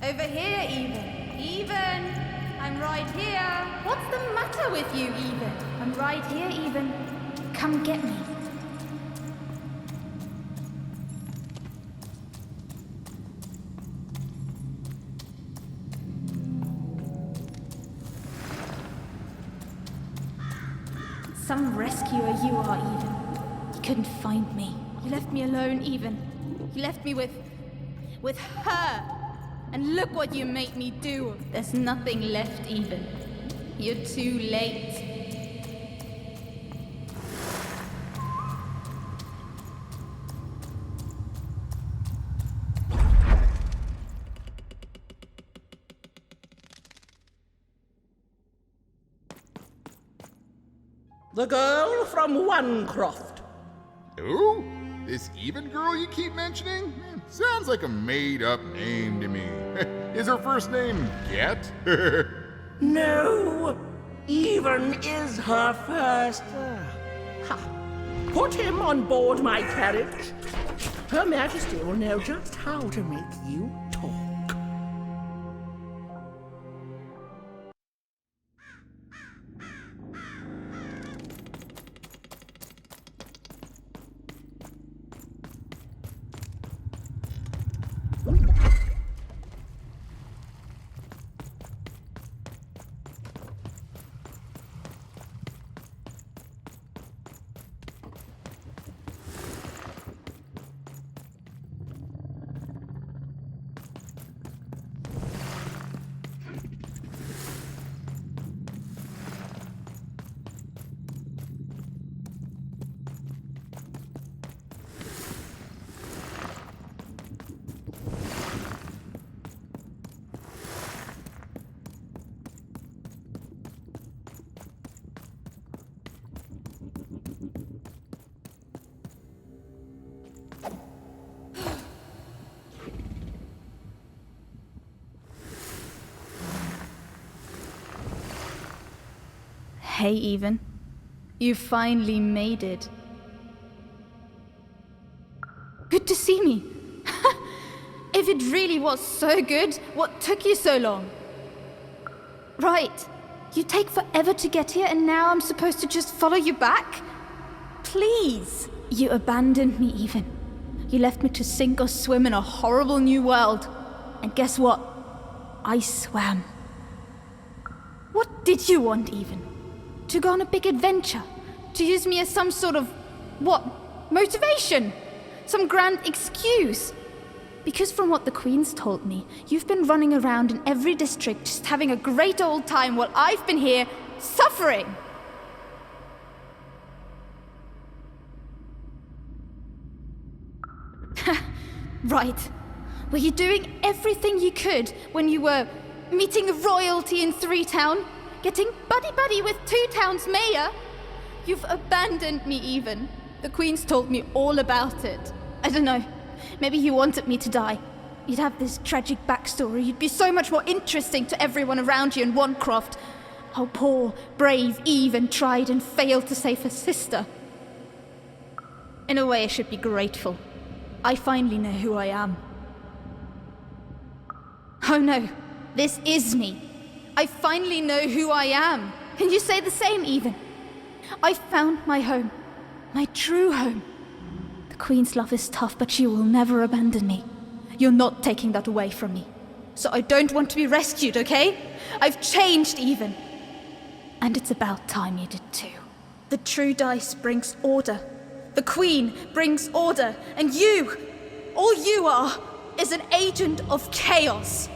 Over here, even. Even! I'm right here. What's the matter with you, even? I'm right here, even. Come get me. Some rescuer you are, even. You couldn't find me. You left me alone, even. You left me with her. And look what you made me do. There's nothing left, even. You're too late. The girl from Onecroft. Who? This even girl you keep mentioning? Sounds like a made-up name to me. Is her first name Get? No, Even is her first. Ha. Put him on board my carriage. Her Majesty will know just how to make you talk. Hey, Even. You finally made it. Good to see me. If it really was so good, what took you so long? Right. You take forever to get here and now I'm supposed to just follow you back? Please. You abandoned me, Even. You left me to sink or swim in a horrible new world. And guess what? I swam. What did you want, Even? To go on a big adventure? To use me as some sort of, motivation? Some grand excuse? Because from what the Queen's told me, you've been running around in every district just having a great old time while I've been here suffering. Right. Were you doing everything you could when you were meeting royalty in 3 Town? Getting buddy-buddy with 2 Town's mayor? You've abandoned me, Even. The Queen's told me all about it. I don't know. Maybe you wanted me to die. You'd have this tragic backstory. You'd be so much more interesting to everyone around you in Onecroft. How poor, brave Even tried and failed to save her sister. In a way, I should be grateful. I finally know who I am. Oh no, this is me. I finally know who I am. Can you say the same, Even? I found my home. My true home. The Queen's love is tough, but she will never abandon me. You're not taking that away from me. So I don't want to be rescued, okay? I've changed, Even. And it's about time you did too. The true dice brings order. The Queen brings order. And you, all you are, is an agent of chaos.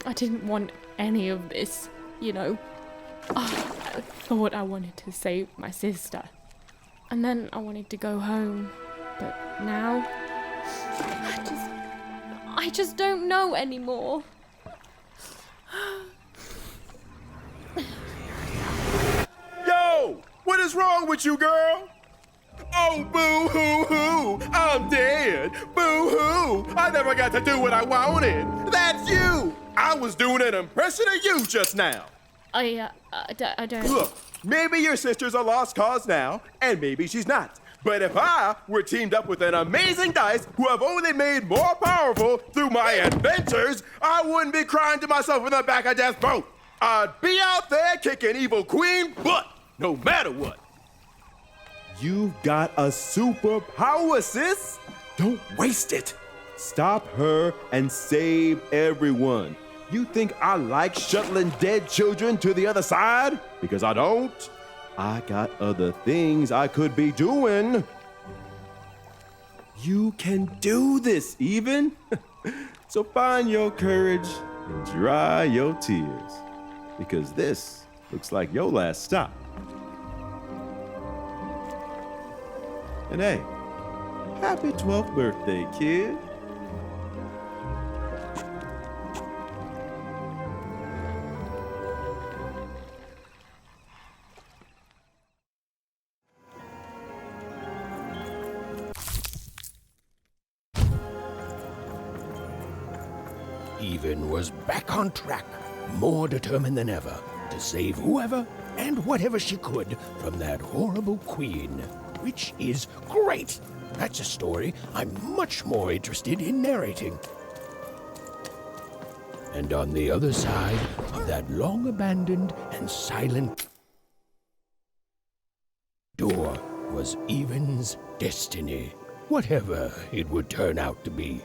I didn't want any of this, you know. I thought I wanted to save my sister. And then I wanted to go home. But now, I just don't know anymore. Yo! What is wrong with you, girl? Oh, boo-hoo-hoo! I'm dead! Boo-hoo! I never got to do what I wanted! That's you! I was doing an impression of you just now! I don't... Look, maybe your sister's a lost cause now, and maybe she's not. But if I were teamed up with an amazing dice who have only made more powerful through my adventures, I wouldn't be crying to myself in the back of death's boat. I'd be out there kicking evil queen butt, no matter what. You've got a superpower, sis. Don't waste it. Stop her and save everyone. You think I like shuttling dead children to the other side? Because I don't. I got other things I could be doing. You can do this, even. So find your courage and dry your tears. Because this looks like your last stop. And hey, happy 12th birthday, kid. Even was back on track, more determined than ever to save whoever and whatever she could from that horrible queen, which is great. That's a story I'm much more interested in narrating. And on the other side of that long-abandoned and silent door was Even's destiny, whatever it would turn out to be.